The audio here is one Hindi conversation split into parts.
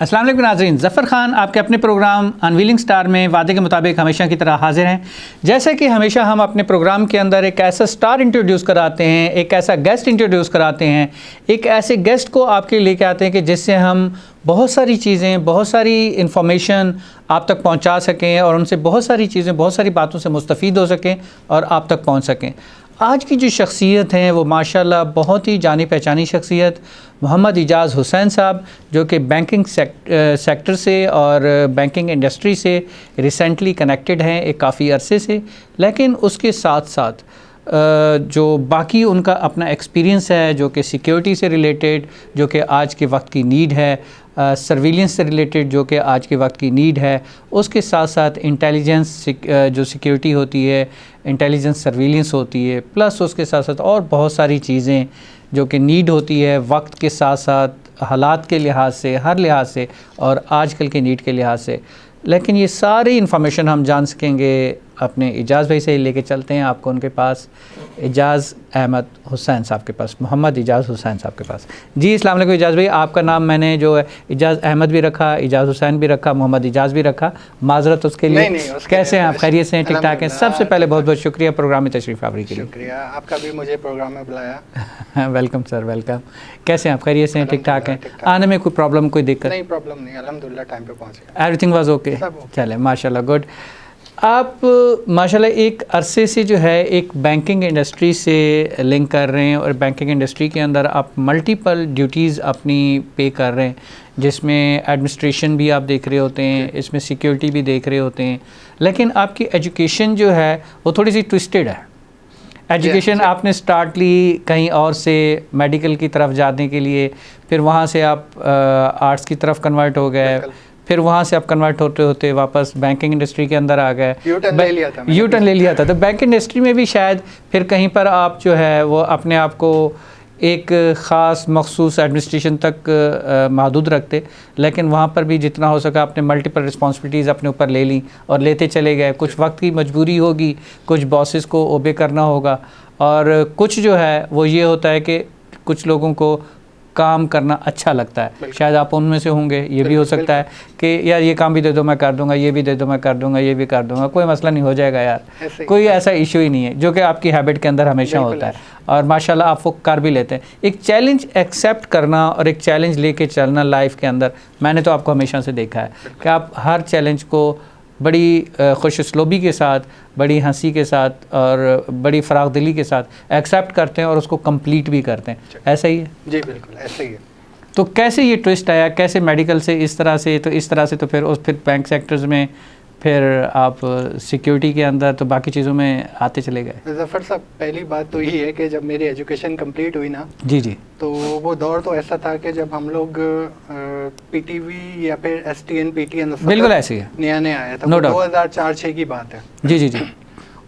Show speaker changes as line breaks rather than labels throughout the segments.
अस्सलाम वालेकुम नाज़रीन, ज़फ़र ख़ान आपके अपने प्रोग्राम अनवीलिंग स्टार में वादे के मुताबिक हमेशा की तरह हाजिर हैं। जैसे कि हमेशा हम अपने प्रोग्राम के अंदर एक ऐसा स्टार इंट्रोड्यूस कराते हैं, एक ऐसा गेस्ट इंट्रोड्यूस कराते हैं, एक ऐसे गेस्ट को आपके लिए लेके आते हैं कि जिससे हम बहुत सारी चीज़ें, बहुत सारी इन्फॉर्मेशन आप तक पहुँचा सकें और उनसे बहुत सारी चीज़ें, बहुत सारी बातों से मुस्तफ़ीद हो सकें और आप तक पहुँच सकें। आज की जो शख्सियत हैं वो माशाल्लाह बहुत ही जानी पहचानी शख्सियत मोहम्मद इजाज़ हुसैन साहब, जो कि बैंकिंग सेक्टर से और बैंकिंग इंडस्ट्री से रिसेंटली कनेक्टेड हैं एक काफ़ी अरसे से। लेकिन उसके साथ साथ जो बाकी उनका अपना एक्सपीरियंस है जो कि सिक्योरिटी से रिलेटेड, जो कि आज के वक्त की नीड है, सर्विलेंस से रिलेटेड जो कि आज के वक्त की नीड है, उसके साथ साथ इंटेलिजेंस जो सिक्योरिटी होती है, इंटेलिजेंस सर्विलेंस होती है, प्लस उसके साथ साथ और बहुत सारी चीज़ें जो कि नीड होती है वक्त के साथ साथ, हालात के लिहाज से, हर लिहाज से और आजकल के नीड के लिहाज से। लेकिन ये सारी इन्फॉर्मेशन हम जान सकेंगे अपने इजाज़ भाई से। लेके चलते हैं आपको उनके पास, इजाज़ अहमद हुसैन साहब के पास, मोहम्मद इजाज़ हुसैन साहब के पास। जी अस्सलाम वालेकुम इजाज़ भाई, आपका नाम मैंने जो है इजाज़ अहमद भी रखा, इजाज़ हुसैन भी रखा, मोहम्मद इजाज़ भी रखा, माजरत उसके लिए। कैसे हैं आप? खैरियत से हैं? ठीक ठाक हैं? सबसे पहले बहुत बहुत शुक्रिया प्रोग्राम में तशरीफ़ आवरी के लिए।
शुक्रिया आपका भी, मुझे प्रोग्राम में बुलाया।
Welcome sir, welcome. कैसे हैं आप? खैरियत से हैं? ठीक ठाक हैं? आने में कोई प्रॉब्लम, कोई दिक्कत?
नहीं, प्रॉब्लम नहीं, अल्हम्दुलिल्लाह टाइम पे पहुँच गए।
Everything was okay? चले माशाल्लाह, गुड। आप माशाल्लाह एक अरसे से जो है एक बैंकिंग इंडस्ट्री से लिंक कर रहे हैं और बैंकिंग इंडस्ट्री के अंदर आप मल्टीपल ड्यूटीज़ अपनी पे कर रहे हैं, जिसमें एडमिनिस्ट्रेशन भी आप देख रहे होते हैं, इसमें सिक्योरिटी भी देख रहे होते हैं। लेकिन आपकी एजुकेशन जो है वो थोड़ी सी ट्विस्टेड है। एजुकेशन आपने स्टार्ट ली कहीं और से, मेडिकल की तरफ जाने के लिए, फिर वहाँ से आप आर्ट्स की तरफ कन्वर्ट हो गए, फिर वहाँ से आप कन्वर्ट होते होते वापस बैंकिंग इंडस्ट्री के अंदर आ गए, यू टर्न ले लिया था। तो बैंक इंडस्ट्री में भी शायद फिर कहीं पर आप जो है वो अपने आप को एक ख़ास मखसूस एडमिनिस्ट्रेशन तक महदूद रखते, लेकिन वहाँ पर भी जितना हो सका आपने मल्टीपल रिस्पॉन्सिबिलिटीज़ अपने ऊपर ले ली और लेते चले गए। कुछ वक्त की मजबूरी होगी, कुछ बॉसेस को ओबे करना होगा, और कुछ जो है वो ये होता है कि कुछ लोगों को काम करना अच्छा लगता है। शायद आप उनमें से होंगे। ये भी हो सकता है कि यार ये काम भी दे दो मैं कर दूंगा, ये भी दे दो मैं कर दूंगा, ये भी कर दूंगा, कोई मसला नहीं, हो जाएगा यार, कोई ऐसा इशू ही नहीं है, जो कि आपकी हैबिट के अंदर हमेशा होता है और माशाल्लाह आप वो कर भी लेते हैं। एक चैलेंज एक्सेप्ट करना और एक चैलेंज लेके चलना लाइफ के अंदर, मैंने तो आपको हमेशा से देखा है कि आप हर चैलेंज को बड़ी खुशउस्लूबी के साथ, बड़ी हंसी के साथ और बड़ी फ़राग़ दिली के साथ एक्सेप्ट करते हैं और उसको कंप्लीट भी करते हैं। ऐसा ही है?
जी बिल्कुल ऐसा ही है।
तो कैसे ये ट्विस्ट आया, कैसे मेडिकल से इस तरह से, तो इस तरह से तो फिर बैंक सेक्टर्स में, फिर आप सिक्योरिटी के अंदर, तो बाकी चीज़ों में आते चले गए?
ज़फ़र साहब, पहली बात तो ये है कि जब मेरी एजुकेशन कंप्लीट हुई ना,
जी जी,
तो वो दौर तो ऐसा था कि जब हम लोग पीटीवी या फिर एसटीएन पीटीएन
बिल्कुल ऐसे ही
नया नया आया था, 2004-06 की बात है।
जी जी जी।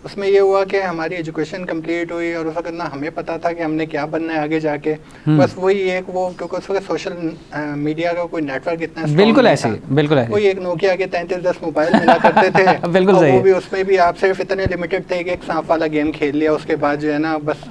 उसमें ये हुआ कि हमारी एजुकेशन कंप्लीट हुई और उस वक्त ना हमें पता था कि हमने क्या बनना है आगे जाके। बस वही एक वो, क्योंकि उस वक्त सोशल मीडिया का कोई नेटवर्क इतना
बिल्कुल ऐसे, बिल्कुल ऐसे,
कोई एक नोकिया के 3310 मोबाइल मिला करते थे।
बिल्कुल सही।
वो भी उसमें भी आप सिर्फ इतने लिमिटेड थे कि एक सांप वाला गेम खेल लिया, उसके बाद जो है ना बस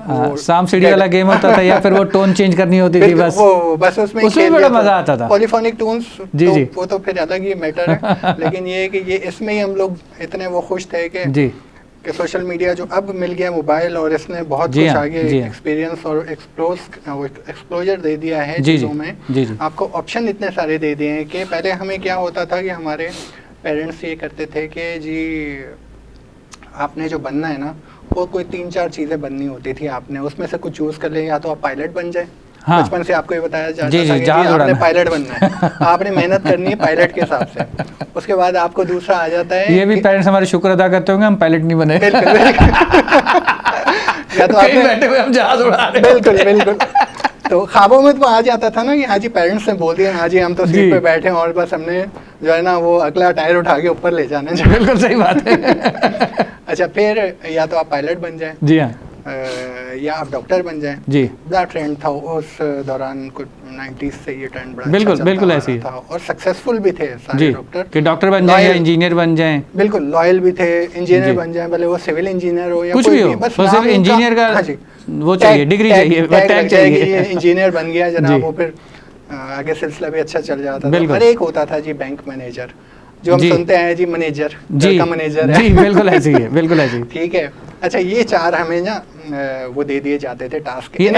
सांप सीढ़ी वाला गेम होता था या फिर वो टोन चेंज करनी होती थी, बस वो
बस उसमें
बड़ा मजा आता था।
पॉलीफोनिक टून्स,
जी जी,
वो तो फिर अलग ही मैटर है। लेकिन ये है कि ये इसमें ही हम लोग इतने वो खुश थे कि सोशल मीडिया जो अब मिल गया मोबाइल, और इसने बहुत कुछ आगे एक्सपीरियंस और एक्सप्लोजर दे दिया है चीज़ों में। आपको ऑप्शन इतने सारे दे दिए हैं कि पहले हमें क्या होता था कि हमारे पेरेंट्स ये करते थे कि जी आपने जो बनना है ना, वो कोई 3-4 चीज़ें बननी होती थी, आपने उसमें से कुछ चूज़ कर ले, या तो आप पायलट बन जाए। हाँ। बचपन से आपको ये बताया जाता था कि आपने पायलट बनना है, आपने मेहनत करनी है पायलट के हिसाब से। उसके बाद आपको दूसरा आ जाता है, ये
भी पेरेंट्स हमारे शुक्र अदा करते होंगे हम पायलट नहीं बने।
या तो आपने बैठे हुए हम जहाज उड़ा रहे हैं। बिल्कुल बिल्कुल। तो ख्वाबों में तो आ जाता था ना कि हाँ जी पेरेंट्स ने बोल दिया, हाँ जी हम तो सीट पे बैठे हैं और बस हमने जो है ना वो अगला टायर उठा के ऊपर ले जाना है।
बिल्कुल सही बात है।
अच्छा, फिर या तो आप पायलट बन जाए,
जी हाँ,
या आप डॉक्टर बन जाएं। जी, बड़ा ट्रेंड था उस दौरान, कुछ 90s से ये ट्रेंड बड़ा
बिल्कुल ऐसे ही
था और सक्सेसफुल भी थे सारे डॉक्टर,
कि डॉक्टर बन जाएं या इंजीनियर बन जाएं।
बिल्कुल लॉयल भी थे, इंजीनियर बन जाएं, भले वो सिविल इंजीनियर हो या
कुछ भी हो, बस सिर्फ इंजीनियर का वो चाहिए, डिग्री चाहिए, टैग चाहिए।
इंजीनियर बन गया जनाब, वो फिर आगे सिलसिला भी अच्छा चल जाता था। हर एक होता था जी बैंक मैनेजर, जो हम सुनते हैं जी मैनेजर, जी का मैनेजर है,
जी बिल्कुल ऐसे ही है, बिल्कुल ऐसे ही।
ठीक है, अच्छा ये 4 हमें ना वो दे दिए जाते थे टास्क।
ये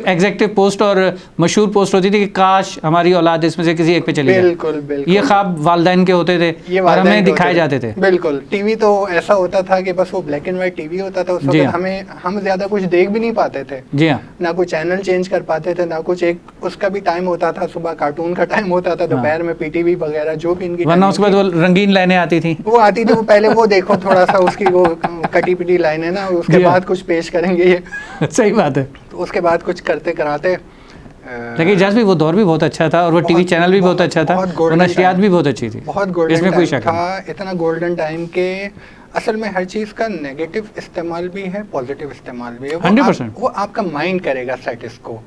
एग्जेक्टिव पोस्ट और मशहूर पोस्ट होती थी कि काश हमारी औलाद इसमें से किसी एक पे चली जाए।
बिल्कुल बिल्कुल,
ये ख्वाब वालिदैन के होते थे, ये और हमें दिखाए जाते थे।
बिल्कुल, टीवी तो ऐसा होता था कि बस वो ब्लैक एंड व्हाइट टीवी होता था उस वक्त, हम ज्यादा कुछ देख भी नहीं पाते थे।
जी हाँ,
ना कोई चैनल चेंज कर पाते थे, ना कुछ, एक उसका भी टाइम होता था, सुबह कार्टून का टाइम होता था, दोपहर में पीटीवी वगैरह जो भी इनकी,
वरना उसके बाद वो रंगीन लाइनें आती थी,
वो आती थी, वो पहले वो देखो थोड़ा सा उसकी वो कटी पिटी लाइनें ना, उसके बाद कुछ पेश करेंगे ये।
सही बात है।
तो उसके बाद कुछ करते कराते,
लेकिन जज भी वो दौर भी बहुत अच्छा था और वो टीवी चैनल भी बहुत अच्छा था, और नशरियात भी बहुत अच्छी थी,
बहुत गोल्डन टाइम था। इतना गोल्डन टाइम के असल में हर चीज़ का नेगेटिव इस्तेमाल भी है, पॉजिटिव इस्तेमाल भी है।
100%।
वो आपका माइंड करेगा सेट इसको,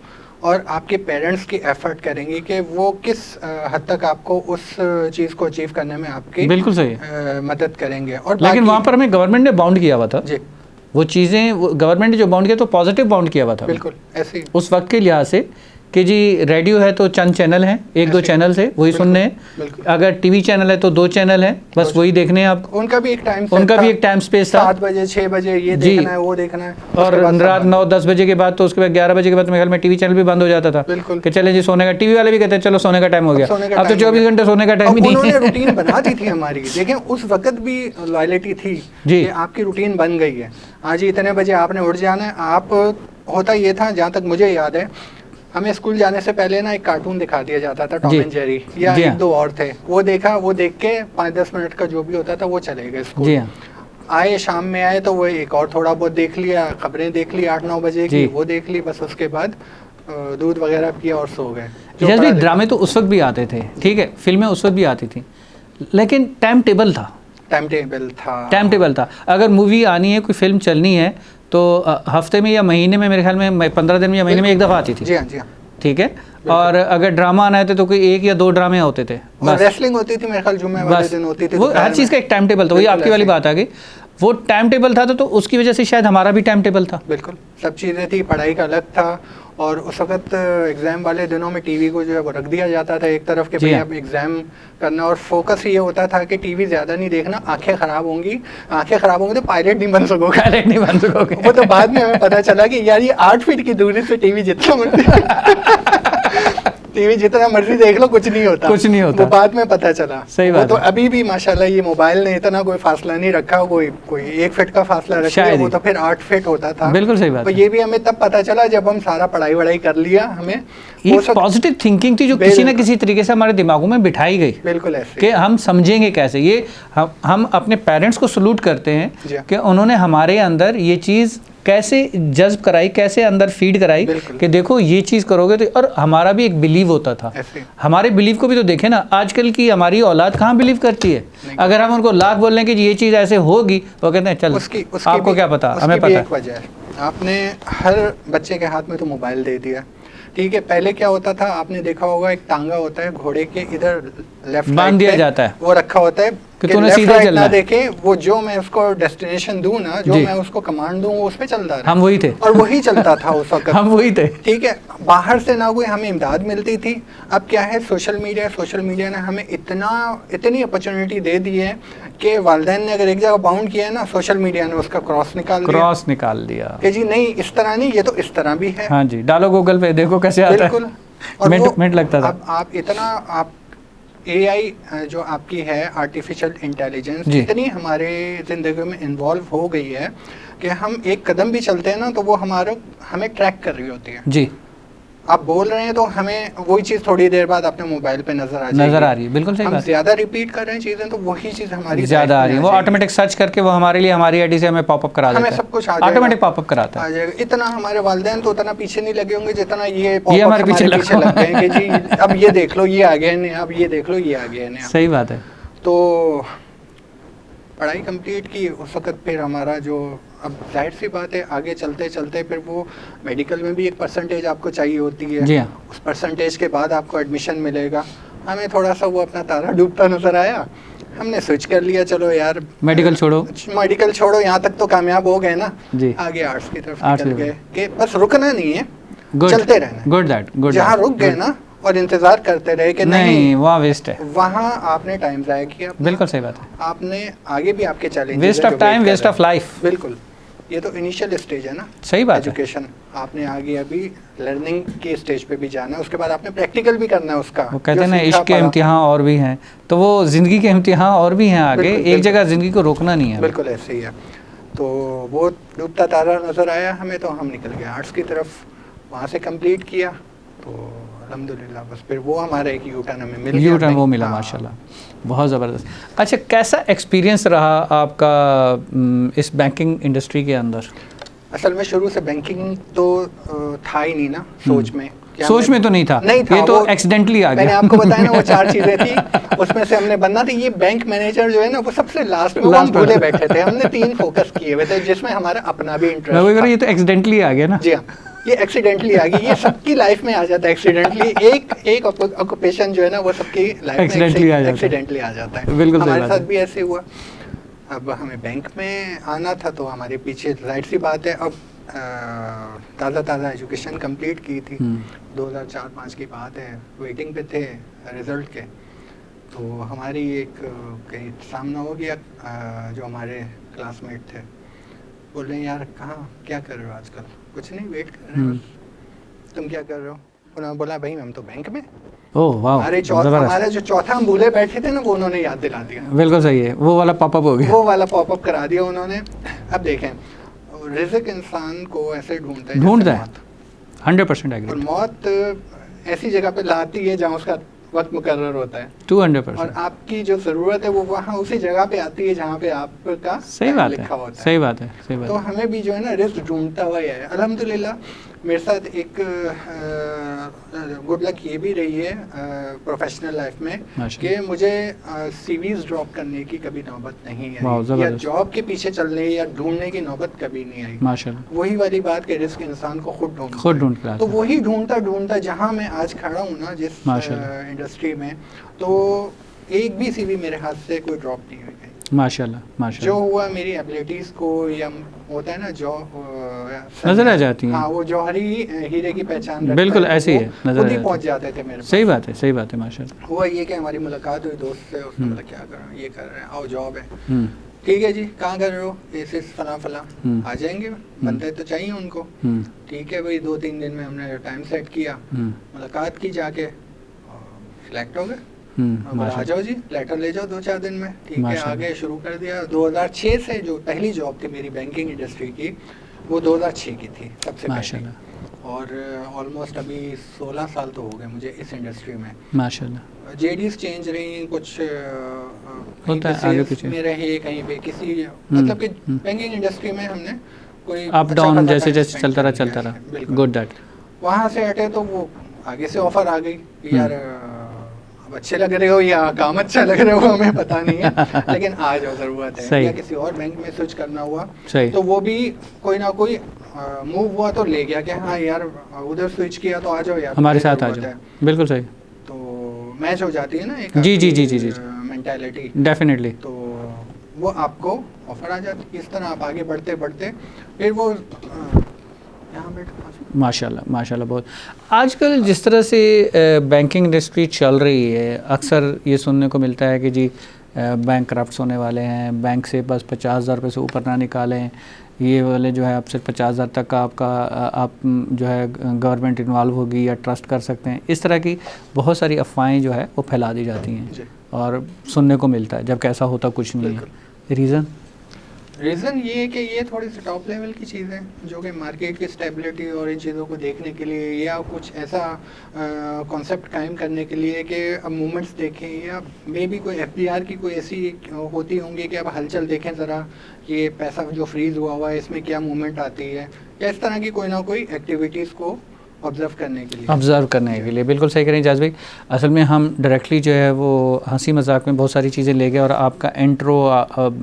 और आपके पेरेंट्स की एफर्ट करेंगे कि वो किस हद तक आपको उस चीज़ को अचीव करने में आपकी
बिल्कुल सही
मदद करेंगे। और
लेकिन वहाँ पर हमें गवर्नमेंट ने बाउंड किया हुआ था
जी,
वो चीज़ें, गवर्नमेंट ने जो बाउंड किया तो पॉजिटिव बाउंड किया हुआ था।
बिल्कुल ऐसे ही
उस वक्त के लिहाज से कि जी रेडियो है तो चंद चैनल हैं, 1-2 चैनल से वही सुनने हैं, अगर टीवी चैनल है तो 2 चैनल हैं, बस वही देखने हैं आप।
उनका भी एक टाइम
स्पेस था,
7 बजे 6 बजे ये देखना है, वो देखना है,
और रात 9-10 बजे के बाद तो उसके बाद 11 बजे के बाद मेरे ख्याल में टीवी चैनल भी बंद हो जाता था कि चले जी सोने का, टीवी वाले भी कहते हैं चलो सोने का टाइम हो गया। अब तो 24 घंटे सोने का टाइम ही नहीं है।
रूटीन बना दी थी हमारी, देखें उस वक्त भी लॉयल्टी थी कि आपकी रूटीन बन गई है, आज इतने बजे आपने उठ जाना है। आप होता ये था, जहाँ तक मुझे याद है, हमें स्कूल जाने से पहले ना एक कार्टून दिखा दिया जाता था, टॉम एंड जेरी, या 1-2 और थे, वो देखा, वो देख के 5-10 मिनट का जो भी होता था वो चले गए स्कूल। आए शाम में आए तो वो एक और थोड़ा बहुत देख लिया, खबरें देख ली 8-9 बजे की, वो देख ली, बस उसके बाद दूध वगैरह पिया और सो गए।
ड्रामे तो उस वक्त भी आते थे, ठीक है, फिल्में उस वक्त भी आती थी, लेकिन टाइम टेबल था। अगर मूवी आनी है, कोई फिल्म चलनी है तो हफ्ते में या महीने में, मेरे ख्याल में 15 दिन में या महीने में एक दफ़ा आती थी।
जी हाँ, जी हाँ,
ठीक है। और अगर ड्रामा आना है तो कोई 1 या 2 ड्रामे होते थे,
बस रेसलिंग होती थी मेरे ख्याल जुम्मे वाले दिन होती थी,
वो हर चीज़ का एक टाइम टेबल था। वही आपकी वाली बात आ गई, वो टाइम टेबल था तो उसकी वजह से शायद हमारा भी टाइम टेबल था।
बिल्कुल, सब चीज़ें थी, पढ़ाई का अलग था, और उस वक्त एग्ज़ाम वाले दिनों में टीवी को जो है वो रख दिया जाता था एक तरफ के, भाई अब एग्ज़ाम करना, और फोकस ये होता था कि टीवी ज़्यादा नहीं देखना, आंखें ख़राब होंगी तो पायलट नहीं बन सकोगे। वो तो बाद में हमें पता चला कि यार ये 8 फीट की दूरी से टीवी जितना मर्जी देख लो कुछ नहीं होता, वो बाद में पता चला।
सही बात।
तो अभी भी माशाल्लाह ये मोबाइल ने इतना कोई फासला नहीं रखा, कोई 1 फीट का फासला रखा, वो तो फिर 8 फीट होता था।
बिल्कुल सही बात।
तो ये भी हमें तब पता चला जब हम सारा पढ़ाई कर लिया, हमें
वो पॉजिटिव थिंकिंग थी जो किसी न किसी तरीके से हमारे दिमागों में बिठाई गई।
बिल्कुल ऐसे
कि हम समझेंगे कैसे। ये हम अपने पेरेंट्स को सलूट करते हैं कि उन्होंने हमारे अंदर ये चीज़ कैसे जज्ब कराई, कैसे अंदर फीड कराई कि देखो ये चीज़ करोगे तो, और हमारा भी एक बिलीव होता था। हमारे बिलीव को भी तो देखें ना, आजकल की हमारी औलाद कहाँ बिलीव करती है। अगर हम उनको लाख बोल रहे हैं कि ये चीज़ ऐसे होगी, वो कहते हैं चल आपको क्या पता, हमें पता है।
आपने हर बच्चे के हाथ में तो मोबाइल दे दिया, ठीक है। पहले क्या होता था, आपने देखा होगा, एक टांगा होता है घोड़े के इधर लेफ्ट
बांध दिया जाता है,
वो रखा होता है कि तूने सीधे चलना है, देखे वो जो मैं उसको डेस्टिनेशन दूं ना, जो मैं उसको कमांड दूं, वो उस पे चलता रहा।
हम वही थे,
और वही चलता था उस वक्त।
हम वही थे,
ठीक है। बाहर से ना कोई हमें इमदाद मिलती थी। अब क्या है, सोशल मीडिया ने हमें इतनी अपॉर्चुनिटी दे दी है कि वालिदैन ने अगर एक जगह बाउंड किया है ना, सोशल मीडिया ने उसका क्रॉस निकाल दिया कि जी नहीं इस तरह नहीं, ये तो इस तरह भी है।
हाँ जी, डालो गूगल पे देखो कैसे आता है।
बिल्कुल, और
मिनट लगता था।
आप AI जो आपकी है, आर्टिफिशियल इंटेलिजेंस, इतनी हमारे ज़िंदगी में इन्वॉल्व हो गई है कि हम एक कदम भी चलते हैं ना तो वो हमें ट्रैक कर रही होती है।
जी,
आप बोल रहे हैं तो हमें वही चीज़ थोड़ी देर बाद अपने मोबाइल पे नजर आ रही है।
बिल्कुल सही बात।
हम ज़्यादा रिपीट कर रहे हैं चीज़ें तो वही चीज़ हमारी
ज़्यादा आ रही है, वो ऑटोमेटिक सर्च करके वो हमारे लिए हमारी आईडी से हमें पॉपअप करा देता है,
हमें सब कुछ
ऑटोमेटिक पॉपअप कराता है।
आ जाएगा। इतना हमारे वालिदैन तो उतना पीछे नहीं लगे होंगे जितना ये
हमारे पीछे लग
गए हैं कि जी अब ये देख लो ये आ गया है, अब ये देख लो ये आ गया है।
सही बात है।
तो पढ़ाई कंप्लीट की उस वक्त, फिर हमारा जो, अब जाहिर सी बात है आगे चलते चलते फिर वो मेडिकल में भी एक परसेंटेज आपको चाहिए होती है।
जी हाँ।
उस परसेंटेज के बाद आपको एडमिशन मिलेगा। हमें थोड़ा सा वो अपना तारा डूबता नजर आया, हमने स्विच कर लिया, चलो यार
मेडिकल
छोड़ो, यहाँ तक तो कामयाब हो गए ना जी, आगे आर्ट्स की तरफ निकल गए कि बस रुकना नहीं है, चलते रहना।
गुड,
जहाँ रुक गए ना और इंतजार करते रहे कि नहीं
वहाँ वेस्ट है,
वहाँ आपने टाइम ज़ाया किया।
बिल्कुल सही बात है।
आपने आगे भी आपके challenges,
waste of time, waste of life.
बिल्कुल, ये तो इनिशियल स्टेज है ना,
सही बात
एजुकेशन। आपने आगे अभी लर्निंग के स्टेज पे भी जाना है, उसके बाद आपने प्रैक्टिकल भी करना है उसका।
वो कहते हैं ना इश्क के इम्तिहान और भी हैं, तो वो ज़िंदगी के इम्तिहान और भी हैं आगे, एक जगह ज़िंदगी को रोकना नहीं है।
बिल्कुल ऐसे ही है। तो वो डूबता तारा नज़र आया हमें, तो हम निकल गए आर्ट्स की तरफ, वहाँ से कंप्लीट किया तो अल्हम्दुलिल्लाह बस फिर वो हमारा एक यू टर्न हमें मिल गया।
यू टर्न वो मिला, माशाल्लाह, बहुत ज़बरदस्त। अच्छा, कैसा एक्सपीरियंस रहा आपका इस बैंकिंग इंडस्ट्री के अंदर?
असल में शुरू से बैंकिंग तो था ही नहीं ना सोच में,
सोच में तो नहीं था, ये तो एक्सीडेंटली आ गया।
मैंने आपको बताया ना वो 4 चीजें थी, उसमें से हमने बनना थी। ये बैंक मैनेजर जो है ना वो सबसे लास्ट में हम भूले बैठे थे। हमने 3 फोकस किए हुए थे जिसमें हमारा अपना भी इंटरेस्ट था।
ये तो एक्सीडेंटली आ गया ना।
जी हाँ, ये एक्सीडेंटली आ गई, ये सबकी लाइफ में आ जाता है एक्सीडेंटली। एक ऑक्यूपेशन जो है ना वो सबकी लाइफ में एक्सीडेंटली आ जाता है।
बिल्कुल
हमारे साथ भी ऐसे हुआ। अब हमें बैंक में आना था तो हमारे पीछे जाहिर सी बात है, अब ताज़ा एजुकेशन कंप्लीट की थी, 2004-05 की बात है, वेटिंग पे थे रिज़ल्ट के। तो हमारी एक कहीं सामना हो गया, जो हमारे क्लासमेट थे बोल रहे हैं यार कहाँ क्या कर रहे हो आजकल? कुछ नहीं, वेट कर रहे हो। तुम क्या कर रहे हो? उन्होंने बोला भाई हम तो बैंक में।
ओह वाह,
हमारे जो चौथा हम भूले बैठे थे ना वो उन्होंने याद दिला दिया।
बिल्कुल सही है, वो वाला पॉपअप हो गया,
वो वाला पॉपअप करा दिया उन्होंने। अब देखें, रिज़्क इंसान को ऐसे ढूंढता है
100% एग्री।
और मौत ऐसी जगह पे लाती है जहाँ उसका वक्त मुकर्रर होता है
200%।
और आपकी जो ज़रूरत है वो वहाँ उसी जगह पे आती है जहाँ पे आपका
सही बात
लिखा होता है।
सही बात है, सही बात।
तो हमें भी जो है ना रिस्क ढूंढता हुआ है। अल्हम्दुलिल्लाह मेरे साथ एक गुड लक ये भी रही है प्रोफेशनल लाइफ में कि मुझे सीवीज ड्रॉप करने की कभी नौबत नहीं आई, या जॉब के पीछे चलने या ढूंढने की नौबत कभी नहीं आई।
माशाल्लाह,
वही वाली बात कि रिस्क इंसान को खुद ढूंढता, तो वही ढूंढता जहाँ मैं आज खड़ा हूँ ना जिस इंडस्ट्री में, तो एक भी सीवी मेरे हाथ से कोई ड्रॉप नहीं हुई।
माशाल्लाह।
जो हुआ मेरी एबिलिटीज को, या होता है ना जो
नजर आ जाती है,
हाँ, वो जौहरी हीरे की पहचान रखता
बिल्कुल ऐसे ही है, नजर ही
पहुंच जाते थे मेरे पास।
सही बात है माशाल्लाह।
हुआ ये कि हमारी मुलाकात हुई दोस्त से, उसने बोला क्या कर रहे हैं? ये कर रहे हैं, आओ जॉब है। ठीक है जी, कहाँ कर रहे हो? ऐसे फला आ जाएंगे, बंदे तो चाहिए उनको। ठीक है भाई, 2-3 दिन में हमने टाइम सेट किया, मुलाकात की जाके, सिलेक्ट हो गए। आ जाओ जी, लेटर ले जाओ 2-4 दिन में। ठीक है, आगे शुरू कर दिया। 2006 से जो पहली जॉब थी मेरी बैंकिंग इंडस्ट्री की, वो 2006 की थी सबसे पहले, और ऑलमोस्ट अभी 16 साल तो हो गए मुझे इस इंडस्ट्री में माशाल्लाह। जेडीज चेंज रही, कुछ होता है आगे पीछे में रहे, कहीं पे किसी, मतलब कि बैंकिंग इंडस्ट्री में हमने कोई
अप डाउन जैसे चलता रहा। Good that.
वहाँ से हटे तो वो आगे से ऑफर आ गई, यार अब अच्छे लग रहे हो या काम अच्छा लग रहे हो हमें पता नहीं है, लेकिन आ जाओ ज़रूरत है, या किसी और बैंक में स्विच करना हुआ तो वो भी कोई ना कोई मूव हुआ तो ले गया कि हाँ यार उधर स्विच किया तो आ जाओ यार,
हमारे साथ आ जाओ। बिल्कुल सही,
तो मैच हो जाती है ना एक
जी
मेंटालिटी,
डेफिनेटली।
तो वो आपको ऑफर आ जाती है। इस तरह आप आगे बढ़ते फिर वो
माशाल्लाह बहुत। आजकल जिस तरह से बैंकिंग इंडस्ट्री चल रही है, अक्सर ये सुनने को मिलता है कि जी बैंक करप्ट होने वाले हैं, बैंक से बस 50,000 रुपये से ऊपर ना निकालें, ये वाले जो है आप सिर्फ 50,000 तक का आप जो है गवर्नमेंट इन्वॉल्व होगी या ट्रस्ट कर सकते हैं। इस तरह की बहुत सारी अफवाहें जो है वो फैला दी जाती हैं और सुनने को मिलता है, जबकि ऐसा होता कुछ नहीं है।
रीज़न ये है कि ये थोड़ी सी टॉप लेवल की चीज़ है, जो कि मार्केट की स्टेबिलिटी और इन चीज़ों को देखने के लिए, या कुछ ऐसा कॉन्सेप्ट कायम करने के लिए कि अब मूवमेंट्स देखें, या मे बी कोई एफबीआर की कोई ऐसी होती होंगी कि अब हलचल देखें ज़रा, ये पैसा जो फ्रीज़ हुआ है इसमें क्या मूवमेंट आती है, या इस तरह की कोई ना कोई एक्टिविटीज़ को ऑब्ज़र्व करने के लिए।
बिल्कुल सही करें इजाज़ भाई। असल में हम डायरेक्टली जो है वो हंसी मजाक में बहुत सारी चीज़ें ले गए और आपका इंट्रो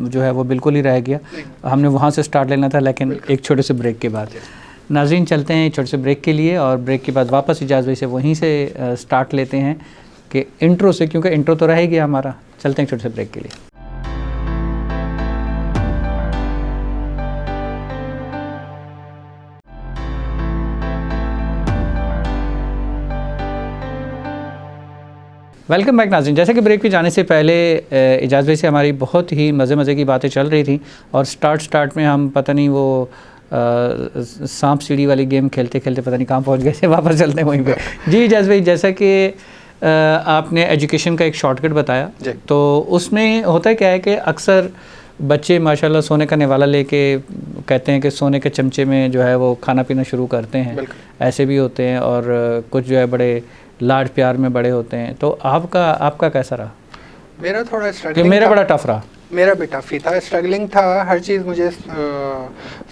जो है वो बिल्कुल ही रह गया। हमने वहाँ से स्टार्ट लेना था, लेकिन एक छोटे से ब्रेक के बाद। नाज़रीन, चलते हैं छोटे से ब्रेक के लिए, और ब्रेक के बाद वापस इजाज़ भाई से वहीं से स्टार्ट लेते हैं कि इंट्रो से, क्योंकि इंट्रो तो रह ही गया हमारा। चलते हैं छोटे से ब्रेक के लिए। वेलकम बैक नाज़रीन। जैसे कि ब्रेक पे जाने से पहले इजाज़ भाई से हमारी बहुत ही मज़े की बातें चल रही थी और स्टार्ट में हम पता नहीं वो सांप सीढ़ी वाली गेम खेलते खेलते पता नहीं कहाँ पहुँच गए थे, वापस चलते हैं वहीं पे। जी इजाज़ भाई, जैसा कि आपने एजुकेशन का एक शॉर्टकट बताया, तो उसमें होता क्या है कि अक्सर बच्चे माशाल्लाह सोने का निवाला लेके कहते हैं कि सोने के चमचे में जो है वो खाना पीना शुरू करते हैं, ऐसे भी होते हैं और कुछ जो है बड़े लाड प्यार में बड़े होते हैं। तो आपका कैसा रहा?
मेरा थोड़ा स्ट्रगलिंग,
मेरा बड़ा टफ रहा।
मेरा भी टफ ही था, स्ट्रगलिंग था। हर चीज़ मुझे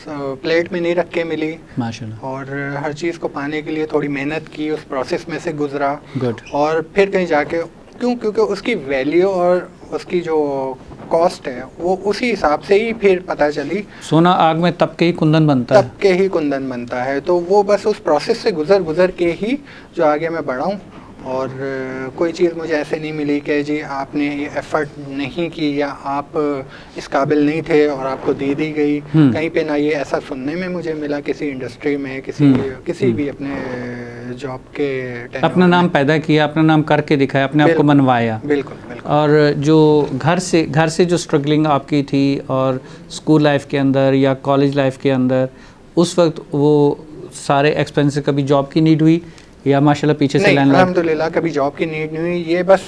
प्लेट में नहीं रख के मिली
माशाल्लाह,
और हर चीज़ को पाने के लिए थोड़ी मेहनत की, उस प्रोसेस में से गुजरा।
गुड।
और फिर कहीं जाके क्योंकि उसकी वैल्यू और उसकी जो कॉस्ट है वो उसी हिसाब से ही फिर पता चली।
सोना आग में तप के ही कुंदन बनता है,
तप के ही कुंदन बनता है। तो वो बस उस प्रोसेस से गुजर के ही जो आगे मैं बढ़ा हूँ। और कोई चीज़ मुझे ऐसे नहीं मिली कि जी आपने ये एफर्ट नहीं की या आप इस काबिल नहीं थे और आपको दे दी गई। कहीं पे ना ये ऐसा सुनने में मुझे मिला किसी इंडस्ट्री में, किसी भी अपने जॉब के
अपना नाम पैदा किया, अपना नाम करके दिखाया, अपने आप को मनवाया।
बिल्कुल।
और जो घर से जो स्ट्रगलिंग आपकी थी और स्कूल लाइफ के अंदर या कॉलेज लाइफ के अंदर, उस वक्त वो सारे एक्सपेंसेस, कभी जॉब की नीड हुई या माशाल्लाह पीछे से लैंडलॉर्ड?
अल्हम्दुलिल्लाह कभी जॉब की नीड नहीं हुई। ये बस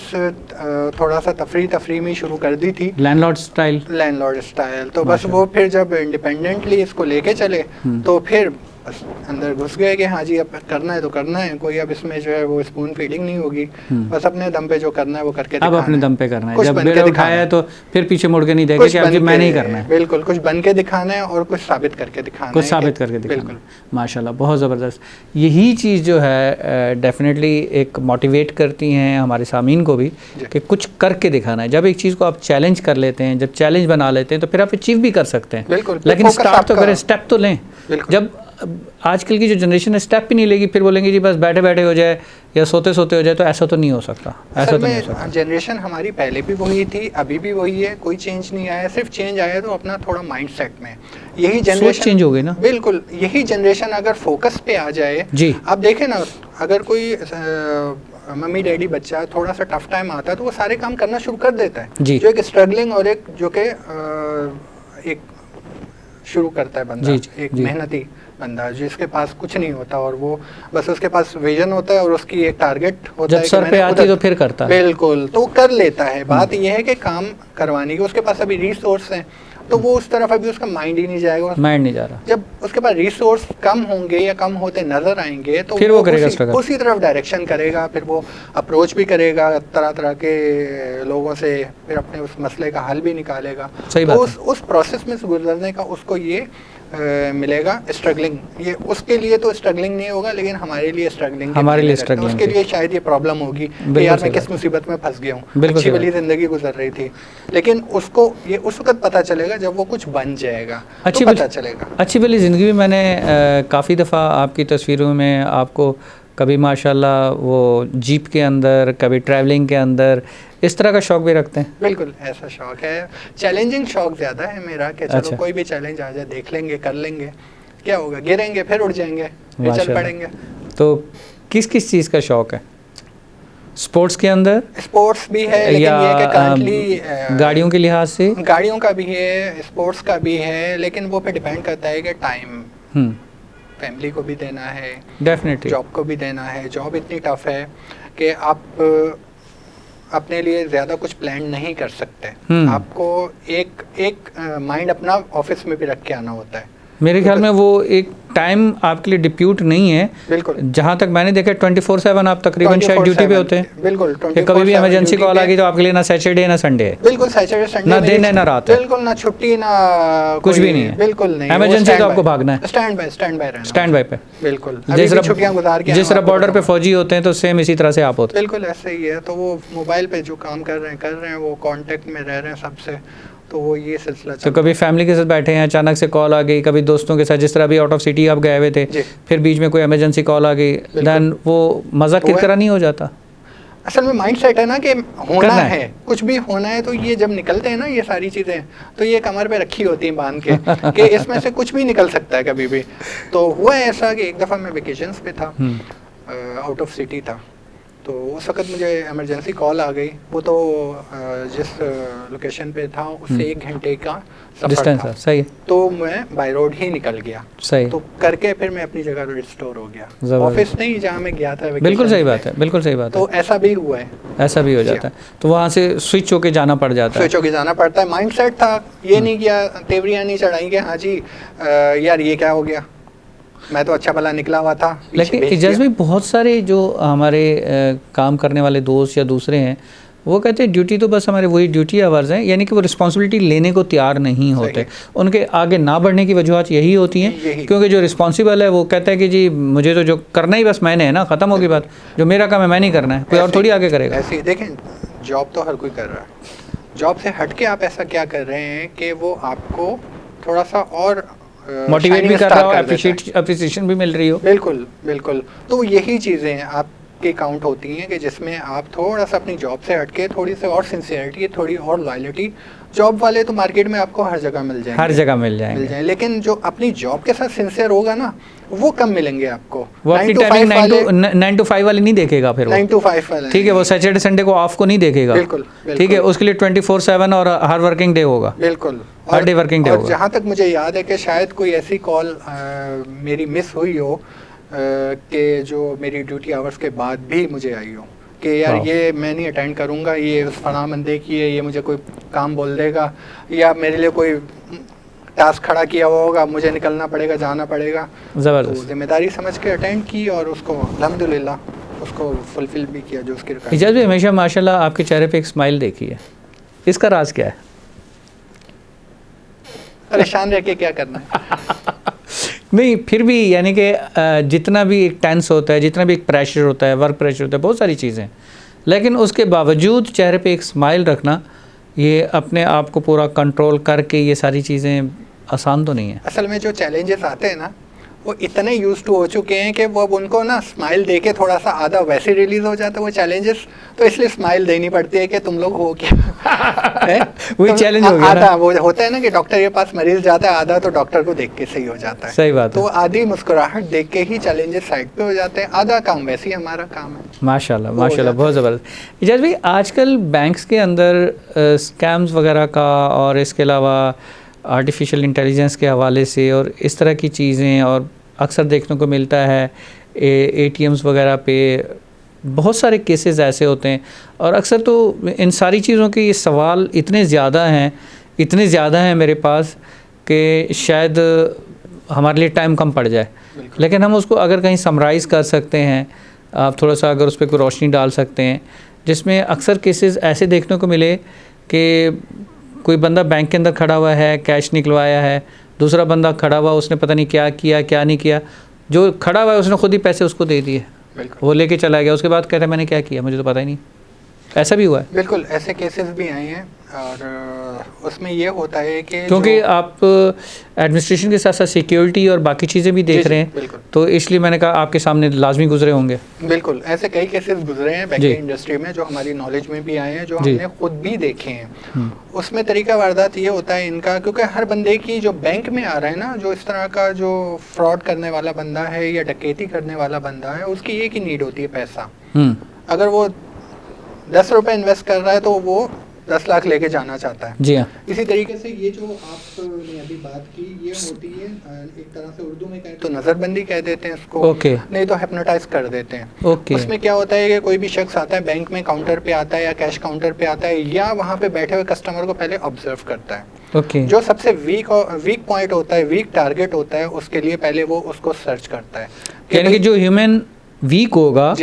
थोड़ा सा तफरी में शुरू कर दी थी, लैंडलॉर्ड स्टाइल। तो बस वो फिर जब इंडिपेंडेंटली इसको लेके चले तो फिर बस अंदर घुस गए कि हाँ जी अब करना है तो करना है। कोई अब इसमें जो है वो स्पून फीडिंग नहीं होगी, बस अपने दम पे जो करना है वो करके
अब अपने दम पे करना है। जब बेड़ा उठाया है तो फिर पीछे मुड़ के नहीं देखे कि अब मैं नहीं करना है।
बिल्कुल, कुछ बन के दिखाना है और कुछ साबित करके दिखाना है।
माशाल्लाह, बहुत ज़बरदस्त। यही चीज़ जो है डेफिनेटली एक मोटिवेट करती हैं हमारे सामीन को भी कि कुछ करके दिखाना है। जब एक चीज़ को आप चैलेंज कर लेते हैं, जब चैलेंज बना लेते हैं तो फिर आप अचीव भी कर सकते हैं। लेकिन स्टार्ट तो करें, स्टेप तो लें। जब आजकल की जो जनरेशन है स्टेप भी नहीं लेगी, फिर बोलेंगे जी बस बैठे बैठे हो जाए या सोते हो जाए, तो ऐसा तो नहीं हो सकता। ऐसा तो नहीं हो सकता।
जनरेशन हमारी पहले भी वही थी, अभी भी वही है, कोई चेंज नहीं आया। सिर्फ चेंज आया तो अपना थोड़ा माइंडसेट में। यही जनरेशन
चेंज हो गई ना।
बिल्कुल, यही जनरेशन अगर फोकस पे आ जाए जी। आप देखें ना, अगर कोई मम्मी डैडी बच्चा थोड़ा सा टफ टाइम आता है तो वो सारे काम करना शुरू कर देता है जी। जो एक स्ट्रगलिंग और एक जो के एक शुरू करता है बंदा, एक मेहनती बंदा जिसके पास कुछ नहीं होता और वो बस उसके पास विजन होता है और उसकी एक टारगेट होता है।
जब सर पे आती तो फिर करता है।
बिल्कुल, तो कर लेता है। बात यह है कि काम करवाने की उसके पास अभी रिसोर्स हैं तो वो उस तरफ अभी उसका माइंड ही नहीं जाएगा,
माइंड नहीं जा रहा।
जब उसके पास रिसोर्स कम होंगे या कम होते नजर आएंगे तो
फिर वो करेगा,
उसी तरफ डायरेक्शन करेगा। फिर वो अप्रोच भी करेगा तरह के लोगों से, फिर अपने उस मसले का हल भी निकालेगा। तो उस प्रोसेस में से गुजरने का उसको ये मिलेगा स्ट्रगलिंग। ये उसके लिए तो स्ट्रगलिंग नहीं होगा, लेकिन हमारे लिए स्ट्रगलिंग, उसके लिए शायद ये प्रॉब्लम होगी कि यार मैं किस मुसीबत में फंस गया हूँ। अच्छी भली जिंदगी गुजर रही थी, लेकिन उसको ये उस वक्त पता चलेगा जब वो कुछ बन जाएगा, तो पता चलेगा।
अच्छी भली जिंदगी में मैंने काफ़ी दफ़ा आपकी तस्वीरों में आपको कभी माशाल्लाह वो जीप के अंदर, कभी ट्रैवलिंग के अंदर, इस तरह का शौक भी रखते हैं?
बिल्कुल, ऐसा शौक है। चैलेंजिंग शौक ज़्यादा है मेरा कि चलो कोई भी चैलेंज आ जाए, देख लेंगे, कर लेंगे, क्या होगा, गिरेंगे फिर उठ जाएंगे, फिर चल पड़ेंगे।
तो किस चीज़ का शौक है? स्पोर्ट्स के अंदर?
स्पोर्ट्स भी है, लेकिन ये कि करंटली
गाड़ियों के लिहाज से
गाड़ियों का भी है, स्पोर्ट्स का भी है, लेकिन वो पे डिपेंड करता है कि टाइम फैमिली को भी देना है,
डेफिनेटली
जॉब को भी देना है। जॉब इतनी टफ है कि आप अपने लिए ज़्यादा कुछ प्लान नहीं कर सकते। आपको एक माइंड अपना ऑफिस में भी रख के आना होता है।
मेरे ख्याल में वो एक टाइम आपके लिए डिप्यूट नहीं है।
बिल्कुल,
जहाँ तक मैंने देखा 24/7 आप तकरीबन शायद ड्यूटी पे होते हैं।
बिल्कुल,
कभी भी इमरजेंसी कॉल आ गई तो आपके लिए ना सैटरडे ना संडे है।
बिल्कुल, सैटरडे संडे
ना दिन है ना रात है,
बिल्कुल, ना छुट्टी ना
कुछ भी नहीं है।
बिल्कुल नहीं,
इमरजेंसी तो आपको भागना है,
स्टैंड बाय रहना,
स्टैंड बाय पे।
बिल्कुल, छुट्टियां गुजार के
जिस तरह बॉर्डर पे फौजी होते हैं तो सेम इसी तरह से आप होते
हैं। बिल्कुल ऐसे ही है। तो वो मोबाइल पे जो काम कर रहे हैं, वो कांटेक्ट में रह रहे हैं सबसे, तो वो ये सिलसिला।
तो कभी फैमिली के साथ बैठे हैं, अचानक से कॉल आ गई, कभी दोस्तों के साथ, जिस तरह अभी आउट ऑफ सिटी आप गए हुए थे, फिर बीच में कोई इमरजेंसी कॉल आ गई, देन वो मज़ा किरकिरा नहीं हो जाता?
असल में माइंड सेट है ना कि होना है, कुछ भी होना है। तो ये जब निकलते हैं ना ये सारी चीज़ें, तो ये कमर पे रखी होती हैं बांध के कि इसमें से कुछ भी निकल सकता है कभी भी। तो हुआ ऐसा कि एक दफ़ा मैं वेकेशंस पे था, आउट ऑफ सिटी था, तो उस वक्त मुझे इमरजेंसी कॉल आ गई। वो तो जिस लोकेशन पे था उससे 1 घंटे का सफर था।
सही।
तो मैं बाय रोड ही निकल गया।
सही।
तो करके फिर मैं अपनी जगह रिस्टोर हो गया, ऑफिस नहीं जहाँ मैं गया था।
बिल्कुल सही बात है, बिल्कुल सही बात है।
तो ऐसा भी हुआ है,
ऐसा भी हो जाता है। तो वहाँ से स्विच होके जाना पड़ जाता है।
स्विच होके जाना पड़ता है। माइंडसेट था, ये नहीं किया, तेवरियाँ नहीं चढ़ाई कि हाँ जी यार ये क्या हो गया, मैं तो अच्छा भला निकला हुआ था।
लेकिन इजाज़ भी बहुत सारे जो हमारे काम करने वाले दोस्त या दूसरे हैं वो कहते हैं ड्यूटी तो बस हमारे वही ड्यूटी आवर्स हैं, यानी कि वो रिस्पॉन्सिबिलिटी लेने को तैयार नहीं होते। उनके आगे ना बढ़ने की वजूहत यही होती हैं क्योंकि जो रिस्पॉन्सिबल है वो कहता है कि जी मुझे तो जो करना ही बस मैंने है ना, ख़त्म होगी बात, जो मेरा काम है मैं नहीं करना है, कोई और थोड़ी आगे करेगा।
ऐसे ही देखें, जॉब तो हर कोई कर रहा है, जॉब से हट के आप ऐसा क्या कर रहे हैं कि वो आपको थोड़ा सा और
मोटिवेट भी कर रहा हो, अप्रिसिएशन भी मिल रही हो।
बिल्कुल बिल्कुल। तो यही चीज़ें आपके काउंट होती हैं कि जिसमें आप थोड़ा सा अपनी जॉब से हटके थोड़ी सी और सिंसियरिटी, थोड़ी और लॉयल्टी। जॉब वाले तो मार्केट में आपको हर जगह मिल जाएंगे,
हर जगह मिल जाएंगे,
लेकिन जो अपनी जॉब के साथ सिंसियर होगा ना वो कम मिलेंगे आपको।
वो अपनी टाइमिंग 9 to 5 वाली नहीं देखेगा, फिर
9 to 5 वाला,
ठीक है, वो सैटरडे संडे को ऑफ को नहीं देखेगा।
बिल्कुल,
ठीक है, उसके लिए 24/7 और हर वर्किंग डे होगा।
बिल्कुल,
हर डे वर्किंग डे होगा।
जहाँ तक मुझे याद है कि शायद कोई ऐसी कॉल मेरी मिस हुई हो कि जो मेरी ड्यूटी आवर्स के बाद भी मुझे आई हो कि यार ये मैं नहीं अटेंड करूँगा, ये उस फलां बंदे की है, ये मुझे कोई काम बोल देगा, या मेरे लिए कोई टास्क खड़ा किया हुआ होगा, मुझे निकलना पड़ेगा, जाना पड़ेगा।
ज़बरदस्त।
तो जिम्मेदारी समझ के अटेंड की और उसको अल्हम्दुलिल्लाह उसको फुलफिल भी किया जो उसकी रिक्वायरमेंट।
इजाज़ भी हमेशा माशाल्लाह आपके चेहरे पे एक स्माइल देखी है, इसका राज क्या है?
परेशान रह के क्या करना है?
नहीं फिर भी यानी कि जितना भी एक टेंस होता है, जितना भी एक प्रेशर होता है, वर्क प्रेशर होता है, बहुत सारी चीज़ें, लेकिन उसके बावजूद चेहरे पे एक स्माइल रखना, ये अपने आप को पूरा कंट्रोल करके ये सारी चीज़ें आसान तो नहीं है।
असल में जो चैलेंजेस आते हैं ना वो इतने यूज टू हो चुके हैं कि वो अब उनको ना स्माइल दे के थोड़ा सा आधा वैसे रिलीज हो जाता है वो चैलेंजेस, तो इसलिए स्माइल देनी पड़ती है कि तुम लोग हो क्या
वही चैलेंज हो गया
आधा वो होता है ना कि डॉक्टर के पास मरीज जाता है, आधा तो डॉक्टर को देख के सही हो जाता है।
सही बात
है। तो आधी मुस्कुराहट देख के ही चैलेंजेस साइड पे हो जाते हैं, आधा काम वैसे ही हमारा काम है।
माशाल्लाह माशाल्लाह, बहुत ज़बरदस्त। इजाज़ भाई आजकल बैंक्स के अंदर स्कैम्स वगैरह का और इसके अलावा आर्टिफिशियल इंटेलिजेंस के हवाले से और इस तरह की चीज़ें और अक्सर देखने को मिलता है ATMs वगैरह पे बहुत सारे केसेस ऐसे होते हैं, और अक्सर तो इन सारी चीज़ों के ये सवाल इतने ज़्यादा हैं मेरे पास कि शायद हमारे लिए टाइम कम पड़ जाए, लेकिन हम उसको अगर कहीं समराइज़ कर सकते हैं, आप थोड़ा सा अगर उस पर कोई रोशनी डाल सकते हैं, जिसमें अक्सर केसेस ऐसे देखने को मिले कि कोई बंदा बैंक के अंदर खड़ा हुआ है, कैश निकलवाया है, दूसरा बंदा खड़ा हुआ उसने पता नहीं क्या किया क्या नहीं किया, जो खड़ा हुआ है उसने खुद ही पैसे उसको दे दिए, वो लेके चला गया, उसके बाद कह रहा है मैंने क्या किया मुझे तो पता ही नहीं। ऐसा भी हुआ है? बिल्कुल
ऐसे केसेस भी आए हैं, और उसमें ये होता है कि
क्योंकि आप एडमिनिस्ट्रेशन के साथ साथ सिक्योरिटी और बाकी चीज़ें भी देख रहे हैं, तो इसलिए मैंने कहा आपके सामने लाजमी गुजरे होंगे।
बिल्कुल ऐसे कई केसेस गुजरे हैं बैंकिंग इंडस्ट्री में जो हमारी नॉलेज में भी आए हैं, जो हमने खुद भी देखे हैं। उसमें तरीका वारदात ये होता है इनका, क्योंकि हर बंदे की जो बैंक में आ रहा है ना, जो इस तरह का जो फ्रॉड करने वाला बंदा है या डकैती करने वाला बंदा है, उसकी एक ही नीड होती है पैसा। अगर वो 10 रुपए इन्वेस्ट कर रहा है तो वो 10 लाख लेके जाना चाहता है।
जी हाँ।
इसी तरीके से ये जो आपने अभी बात की ये होती है, एक तरह से उर्दू में कहें तो नज़रबंदी कह देते हैं इसको, नहीं तो हिप्नोटाइज कर देते हैं। उसमें क्या होता है कि कोई भी शख्स आता है बैंक में, काउंटर पे आता है या कैश काउंटर पे आता है या वहाँ पे बैठे हुए कस्टमर को पहले ऑब्जर्व करता है। जो सबसे वीक पॉइंट होता है, वीक टारगेट होता है, उसके लिए पहले वो उसको सर्च करता है।
यानी कि जो ह्यूमन वीक होगा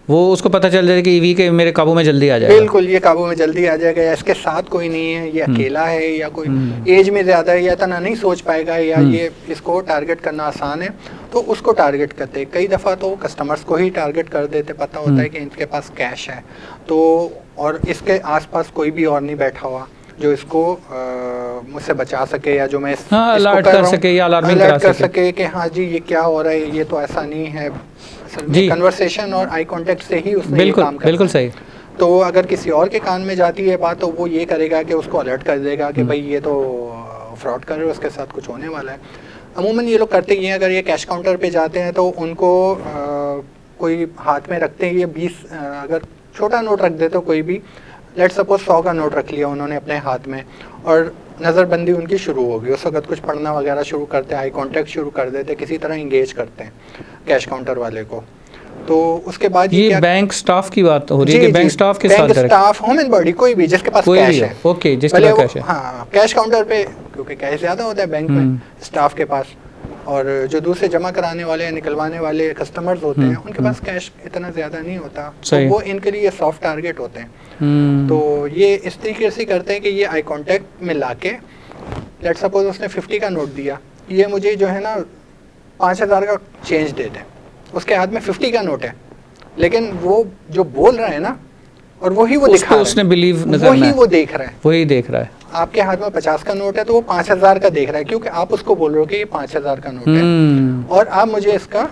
वो उसको पता चल जाएगा कि वीक है, मेरे काबू में जल्दी आ जाएगा।
बिल्कुल, ये काबू में जल्दी आ जाएगा, या इसके साथ कोई नहीं है, ये अकेला है, या कोई एज में ज़्यादा है, या इतना नहीं सोच पाएगा, या ये इसको टारगेट करना आसान है, तो उसको टारगेट करते हैं। कई दफ़ा तो कस्टमर्स को ही टारगेट कर देते, पता होता है कि इनके पास कैश है, तो और इसके आसपास कोई भी और नहीं बैठा हुआ जो इसको मुझसे बचा सके, या जो मैं
अलर्ट कर सके या अलार्मिंग
कर सके कि हाँ जी ये क्या हो रहा है, ये तो ऐसा नहीं है। कन्वर्सेशन और आई कांटेक्ट से ही उसने ये काम करना।
बिल्कुल सही।
तो अगर किसी और के कान में जाती है बात, तो वो ये करेगा कि उसको अलर्ट कर देगा कि भाई ये तो फ्रॉड कर रहे हो, उसके साथ कुछ होने वाला है। अमूमन ये लोग करते ही हैं, अगर ये कैश काउंटर पे जाते हैं तो उनको कोई हाथ में रखते हैं, ये 20 अगर छोटा नोट रख देते, कोई भी लेट सपोज 100 का नोट रख लिया उन्होंने अपने हाथ में, और नज़रबंदी उनकी शुरू होगी, उस वक्त कुछ पढ़ना वगैरह शुरू करते हैं, आई कांटेक्ट शुरू कर देते, किसी तरह इंगेज करते हैं कैश काउंटर वाले को। तो उसके बाद
ये बैंक स्टाफ की बात हो रही है कि बैंक स्टाफ के साथ
स्टाफ, होम एंड बॉडी, कोई भी जिसके पास कैश है,
ओके, जिसके पास कैश है,
हाँ, कैश काउंटर पे क्योंकि कैश ज़्यादा होता है बैंक में स्टाफ के पास, और जो दूसरे जमा कराने वाले निकलवाने वाले कस्टमर्स होते हैं उनके पास कैश इतना ज़्यादा नहीं होता, तो वो इनके लिए सॉफ्ट टारगेट होते हैं। तो ये इस तरीके से करते हैं कि ये आई कांटेक्ट में लाके, लेट सपोज उसने 50 का नोट दिया, ये मुझे जो है ना 5000 का चेंज दे दे, उसके हाथ में 50 का नोट है, लेकिन वो जो बोल रहा है ना, और वही वो दिखा रहा है, उसने बिलीव वही वो देख रहा है,
वही देख रहा है।
आपके हाथ में 50 का नोट है तो वो 5000 का देख रहा है, क्योंकि आप उसको बोल रहे हो कि ये 5000 का नोट है और आप मुझे इसका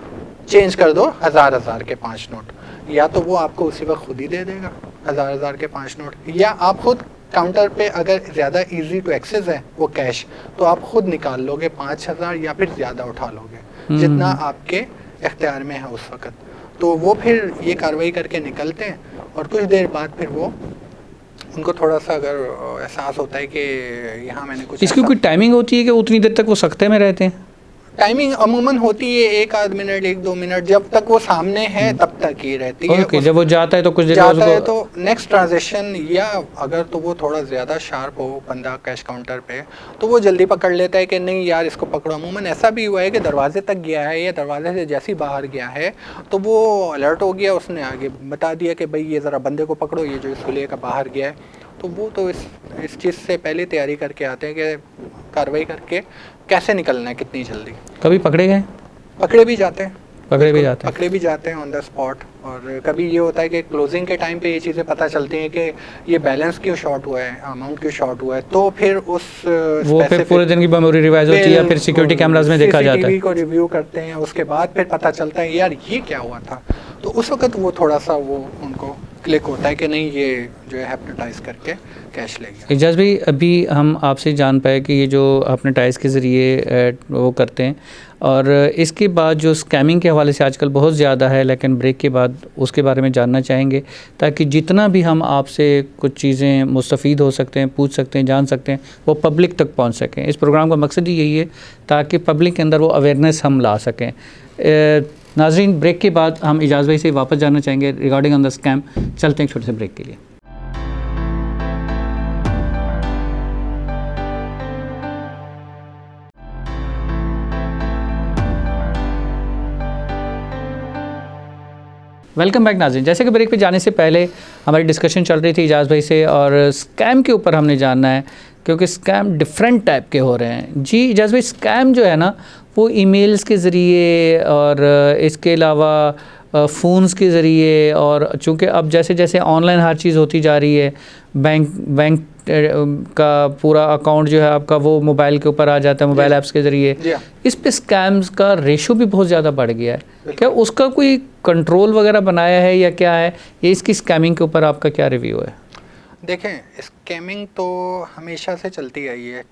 चेंज कर दो 1000 के 5 नोट, या तो वो आपको उसी वक्त खुद ही दे देगा 1000 के 5 नोट, या आप खुद काउंटर पे अगर ज़्यादा इजी टू एक्सेस है वो कैश, तो आप खुद निकाल लोगे 5000 या फिर ज़्यादा उठा लोगे जितना आपके इख्तियार में है उस वक्त। तो वो फिर ये कार्रवाई करके निकलते हैं, और कुछ देर बाद फिर वो उनको थोड़ा सा अगर एहसास होता है कि यहाँ मैंने कुछ,
इसकी कोई टाइमिंग होती है कि उतनी देर तक वो सख्ते में रहते हैं?
टाइमिंग अमूमन होती है 1-आध मिनट, 1-2 मिनट, जब तक वो सामने है तब तक ही रहती है।
ओके, जब वो जाता है तो कुछ देर
जाता है तो नेक्स्ट ट्रांजेक्शन, या अगर तो वो थोड़ा ज़्यादा शार्प हो बंदा कैश काउंटर पे, तो वो जल्दी पकड़ लेता है कि नहीं यार इसको पकड़ो। अमूमन ऐसा भी हुआ है कि दरवाजे तक गया है या दरवाजे से जैसे ही बाहर गया है तो वो अलर्ट हो गया, उसने आगे बता दिया कि भाई ये ज़रा बंदे को पकड़ो, ये जो इस खुले का बाहर गया है। तो वो तो इस चीज़ से पहले तैयारी करके आते हैं कि कार्रवाई करके कैसे निकलना है कितनी जल्दी।
कभी पकड़े गए?
पकड़े भी जाते हैं,
पकड़े भी जाते हैं
ऑन द स्पॉट। और कभी ये होता है कि क्लोजिंग के टाइम पे ये चीज़ें पता चलती हैं कि ये बैलेंस क्यों शॉर्ट हुआ है, अमाउंट क्यों शॉर्ट हुआ है, तो फिर वो
फिर पूरे दिन की मेमोरी रिवाइज होती है या फिर सिक्योरिटी कैमरास में देखा जाता है,
को रिव्यू करते हैं, उसके बाद फिर पता चलता है यार ये क्या हुआ था। तो उस वक्त वो थोड़ा सा वो उनको क्लिक होता है कि नहीं ये जो है हिप्नोटाइज करके कैश ले गया।
एजाज भाई, अभी हम आपसे जान पाए कि ये जो हिप्नोटाइज के ज़रिए वो करते हैं, और इसके बाद जो स्कैमिंग के हवाले से आजकल बहुत ज़्यादा है, लेकिन ब्रेक के बाद उसके बारे में जानना चाहेंगे, ताकि जितना भी हम आपसे कुछ चीज़ें मुस्तफ़ीद हो सकते हैं, पूछ सकते हैं, जान सकते हैं, वो पब्लिक तक पहुंच सकें। इस प्रोग्राम का मकसद ही यही है ताकि पब्लिक के अंदर वो अवेयरनेस हम ला सकें। नाज़रीन, ब्रेक के बाद हम एजाज भाई से वापस जानना चाहेंगे रिगार्डिंग ऑन द स्कैम। चलते हैं छोटे से ब्रेक के लिए। वेलकम बैक नाज़रीन। जैसे कि ब्रेक पे जाने से पहले हमारी डिस्कशन चल रही थी एजाज भाई से, और स्कैम के ऊपर हमने जानना है, क्योंकि स्कैम डिफरेंट टाइप के हो रहे हैं। जी एजाज भाई, स्कैम जो है ना वो ईमेल्स के ज़रिए और इसके अलावा फ़ोन्स के ज़रिए, और चूँकि अब जैसे जैसे ऑनलाइन हर चीज़ होती जा रही है, बैंक का पूरा अकाउंट जो है आपका वो मोबाइल के ऊपर आ जाता है, मोबाइल ऐप्स के ज़रिए। इस पे स्कैम्स का रेशो भी बहुत ज़्यादा बढ़ गया है। क्या उसका कोई कंट्रोल वगैरह बनाया है या क्या है? ये इसकी स्कैमिंग के ऊपर आपका क्या रिव्यू है?
देखें, स्कैमिंग तो हमेशा से चलती आई है।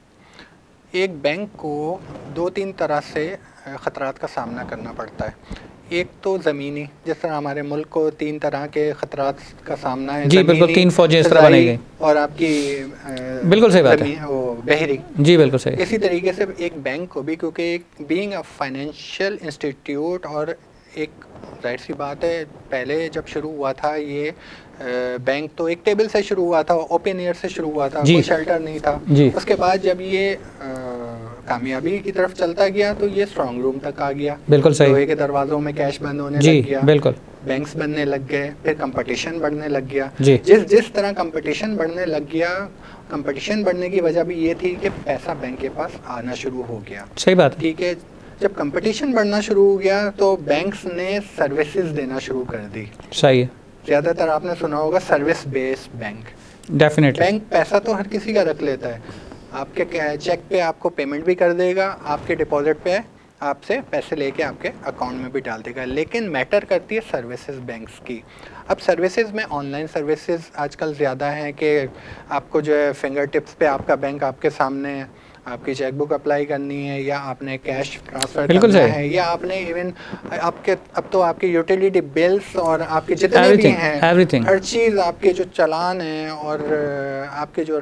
एक बैंक को 2-3 तरह से ख़तरात का सामना करना पड़ता है। एक तो ज़मीनी, जिस तरह हमारे मुल्क को 3 तरह के ख़तरात का सामना है।
जी बिल्कुल, 3 फौजें इस तरह बनाई गई।
और आपकी
बिल्कुल सही बात है,
वो बहरी।
जी बिल्कुल सही।
इसी तरीके से एक बैंक को भी, क्योंकि एक बीइंग अ फाइनेंशियल इंस्टीट्यूट, और एक जाहिर सी बात है पहले जब शुरू हुआ था ये बैंक तो एक टेबल से शुरू हुआ था, ओपन एयर से शुरू हुआ था, कोई शेल्टर नहीं था। उसके बाद जब ये कामयाबी की तरफ चलता गया तो ये स्ट्रांग रूम तक आ गया।
बिल्कुल सही।
लोहे के दरवाजों में कैश बंद होने लग गया।
बिल्कुल।
बैंक्स बनने लग गए, फिर कंपटीशन बढ़ने लग गया। जिस तरह कंपटीशन बढ़ने लग गया, कंपटीशन बढ़ने की वजह भी ये थी कि पैसा बैंक के पास आना शुरू हो गया।
सही बात।
ठीक है, जब कंपटीशन बढ़ना शुरू हो गया तो बैंक्स ने सर्विसेज देना शुरू कर दी।
सही है।
ज़्यादातर आपने सुना होगा service based bank.
Definitely.
Bank पैसा तो हर किसी का रख लेता है, आपके चेक पे आपको पेमेंट भी कर देगा, आपके डिपॉजिट पे आपसे पैसे लेके आपके अकाउंट में भी डाल देगा, लेकिन मैटर करती है सर्विसेज बैंक्स की। अब सर्विसेज में ऑनलाइन सर्विसेज आजकल ज़्यादा हैं कि आपको जो है फिंगर टिप्स पे आपका बैंक आपके सामने है, आपकी चेकबुक अप्लाई करनी है, या आपने कैश ट्रांसफर करना है, या आपने इवन आपके अब तो आपके यूटिलिटी बिल्स और आपके जितने भी हैं हर चीज़, आपके जो चालान हैं और आपके जो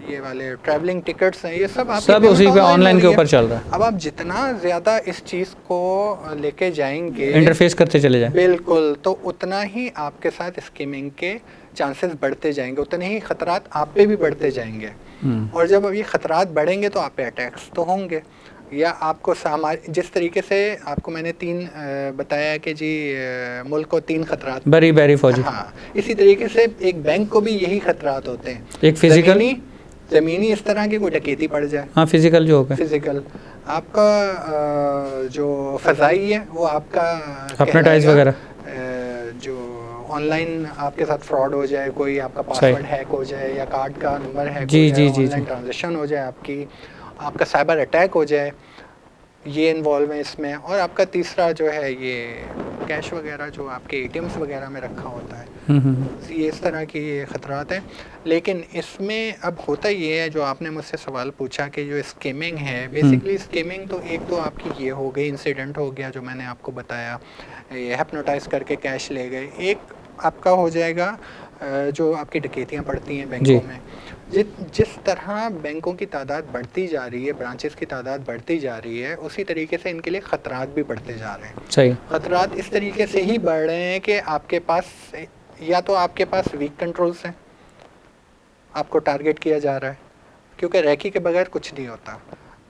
ये वाले ट्रैवलिंग टिकट्स हैं, ये सब
उसी पे ऑनलाइन के ऊपर चल रहा है।
अब आप जितना ज़्यादा इस चीज़ को लेके जाएंगे,
इंटरफेस करते चले जाएं,
बिल्कुल, तो उतना ही आपके साथ स्कीमिंग के चांसेस बढ़ते जाएंगे, उतने ही खतरात आप पे भी बढ़ते जाएंगे। और जब अब ये खतरात बढ़ेंगे तो आप पे अटैक्स तो होंगे, या आपको जिस तरीके से आपको मैंने 3 बताया कि जी मुल्क को 3 खतरात,
बरी फौजी,
हाँ, इसी तरीके से एक बैंक को भी यही खतरात होते हैं।
एक फिजिकल,
ज़मीनी इस तरह की कोई डकैती पड़ जाए,
हाँ, फिजिकल जो होगा,
फिजिकल आपका जो फ़ज़ाई है वो आपका
अपनेटाइज वगैरह,
जो ऑनलाइन आपके साथ फ्रॉड हो जाए, कोई आपका पासवर्ड हैक हो जाए, या कार्ड का नंबर हैक हो जाए, ऑनलाइन ट्रांजैक्शन हो जाए, आपका साइबर अटैक हो जाए, ये इन्वॉल्व है इसमें। और आपका तीसरा जो है ये कैश वगैरह जो आपके एटीएम्स वगैरह में रखा होता है, ये इस तरह की ये ख़तरात हैं। लेकिन इसमें अब होता ये है, जो आपने मुझसे सवाल पूछा कि जो स्कीमिंग है, बेसिकली स्कीमिंग तो एक तो आपकी ये हो गई, इंसिडेंट हो गया जो मैंने आपको बताया, ये हिप्नोटाइज करके कैश ले गए। एक आपका हो जाएगा जो आपकी डकैतियाँ पड़ती हैं बैंकों में, जिस तरह बैंकों की तादाद बढ़ती जा रही है, ब्रांचेस की तादाद बढ़ती जा रही है, उसी तरीके से इनके लिए ख़तरात भी बढ़ते जा रहे हैं।
सही,
ख़तरात इस तरीके से ही बढ़ रहे हैं कि आपके पास या तो आपके पास वीक कंट्रोल्स हैं, आपको टारगेट किया जा रहा है, क्योंकि रैकी के बगैर कुछ नहीं होता।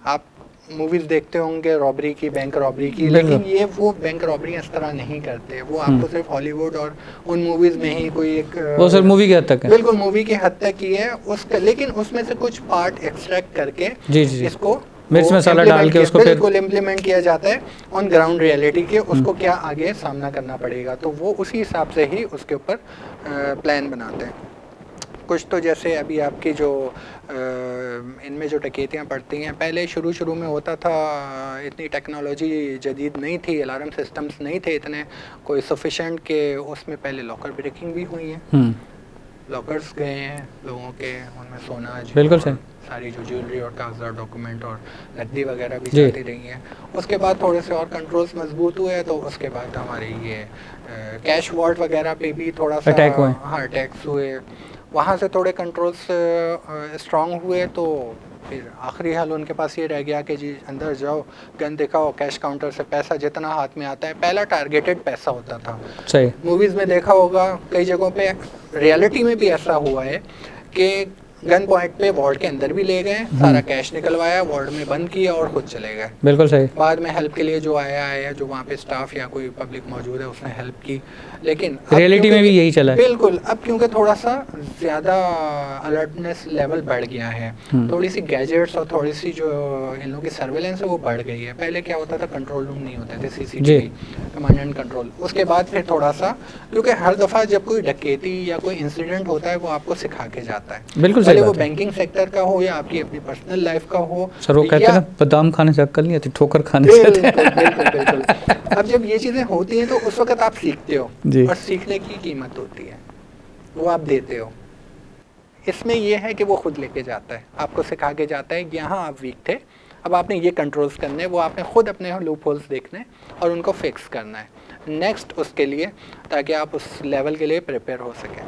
आप मूवीज़ देखते होंगे रॉबरी की, बैंक रॉबरी की, लेकिन ये वो बैंक रॉबरी इस तरह नहीं करते। वो आपको सिर्फ हॉलीवुड और उन मूवीज़ में ही कोई एक,
वो सिर्फ मूवी की हद तक है,
बिल्कुल मूवी की हद तक ही है उसका, लेकिन उसमें से कुछ पार्ट एक्सट्रैक्ट करके इसको
मिर्च मसाला डाल के उसको
बिल्कुल इम्प्लीमेंट किया जाता है ऑन ग्राउंड रियलिटी के, उसको क्या आगे सामना करना पड़ेगा, तो वो उसी हिसाब से ही उसके ऊपर प्लान बनाते हैं। कुछ तो जैसे अभी आपकी जो इनमें जो डकैतियाँ पड़ती हैं, पहले शुरू में होता था, इतनी टेक्नोलॉजी जदीद नहीं थी, अलार्म सिस्टम्स नहीं थे इतने कोई सफिशेंट के, उसमें पहले लॉकर ब्रेकिंग भी हुई है, लॉकर्स गए हैं लोगों के, उनमें सोना,
बिल्कुल सही,
सारी जो ज्वेलरी और कागजात, डॉक्यूमेंट और नकदी वगैरह भी जाती रही हैं। उसके बाद थोड़े से और कंट्रोल्स मजबूत हुए, तो उसके बाद हमारे ये कैश वॉल्ट वगैरह पे भी थोड़ा सा
अटैक हुए,
हाँ अटैक्स हुए, वहाँ से थोड़े कंट्रोल्स स्ट्रॉन्ग हुए, तो फिर आखिरी हल उनके पास ये रह गया कि जी अंदर जाओ, गन दिखाओ, कैश काउंटर से पैसा जितना हाथ में आता है, पहला टारगेटेड पैसा होता था।
सही,
मूवीज़ में देखा होगा, कई जगहों पे रियलिटी में भी ऐसा हुआ है कि गन पॉइंट पे वार्ड के अंदर भी ले गए, सारा कैश निकलवाया, वार्ड में बंद किया और खुद चले गए।
बिल्कुल सही।
बाद में हेल्प के लिए जो आया जो वहाँ पे स्टाफ या कोई पब्लिक मौजूद है उसने हेल्प की, लेकिन
रियलिटी में भी यही चला है।
बिल्कुल, अब क्योंकि थोड़ा सा ज़्यादा अलर्टनेस लेवल बढ़ गया है, थोड़ी सी गैजेट्स और थोड़ी सी जो इन लोगों की सर्वेलेंस है वो बढ़ गई है। पहले क्या होता था, कंट्रोल रूम नहीं होते थे, CCTV कमांड एंड कंट्रोल। उसके बाद फिर थोड़ा सा, क्योंकि हर दफ़ा जब कोई डकैती या कोई इंसिडेंट होता है वो आपको सिखा के जाता है,
बिल्कुल
भले वो बैंकिंग सेक्टर का हो या आपकी अपनी पर्सनल लाइफ का हो।
सर वो कहते हैं ना, बादाम खाने से अक्ल नहीं आती, ठोकर खाने से।
बिल्कुल। अब जब ये चीज़ें होती हैं तो उस वक्त आप सीखते हो, और सीखने की कीमत होती है, वो आप देते हो। इसमें ये है कि वो खुद लेके जाता है, आपको सिखा के जाता है, यहाँ आप वीक थे, अब आपने ये कंट्रोल्स करने, वो आपने खुद अपने लूप होल्स देखने और उनको फिक्स करना है नेक्स्ट उसके लिए, ताकि आप उस लेवल के लिए प्रिपेयर हो सकें।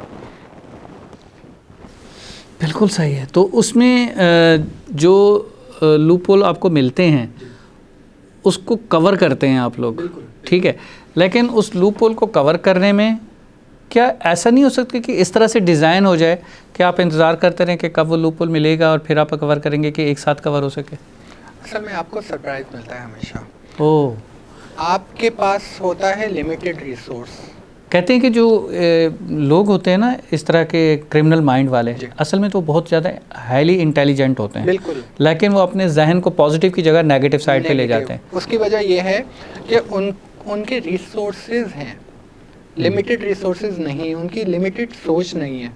बिल्कुल सही है। तो उसमें जो लूप होल आपको मिलते हैं उसको कवर करते हैं आप लोग, ठीक है, लेकिन उस लूप होल को कवर करने में क्या ऐसा नहीं हो सकता कि इस तरह से डिज़ाइन हो जाए कि आप इंतज़ार करते रहें कि कब वो लूप होल मिलेगा और फिर आप कवर करेंगे कि एक साथ कवर हो सके?
असल में आपको सरप्राइज मिलता है हमेशा।
ओह,
आपके पास होता है लिमिटेड रिसोर्स।
कहते हैं कि जो लोग होते हैं ना इस तरह के क्रिमिनल माइंड वाले, असल में तो बहुत ज़्यादा हाईली इंटेलिजेंट होते हैं,
बिल्कुल,
लेकिन वो अपने जहन को पॉजिटिव की जगह नेगेटिव साइड पे ले जाते हैं।
उसकी वजह यह है कि उनके रिसोर्सेज हैं, लिमिटेड रिसोर्सेज नहीं, उनकी लिमिटेड सोच नहीं है।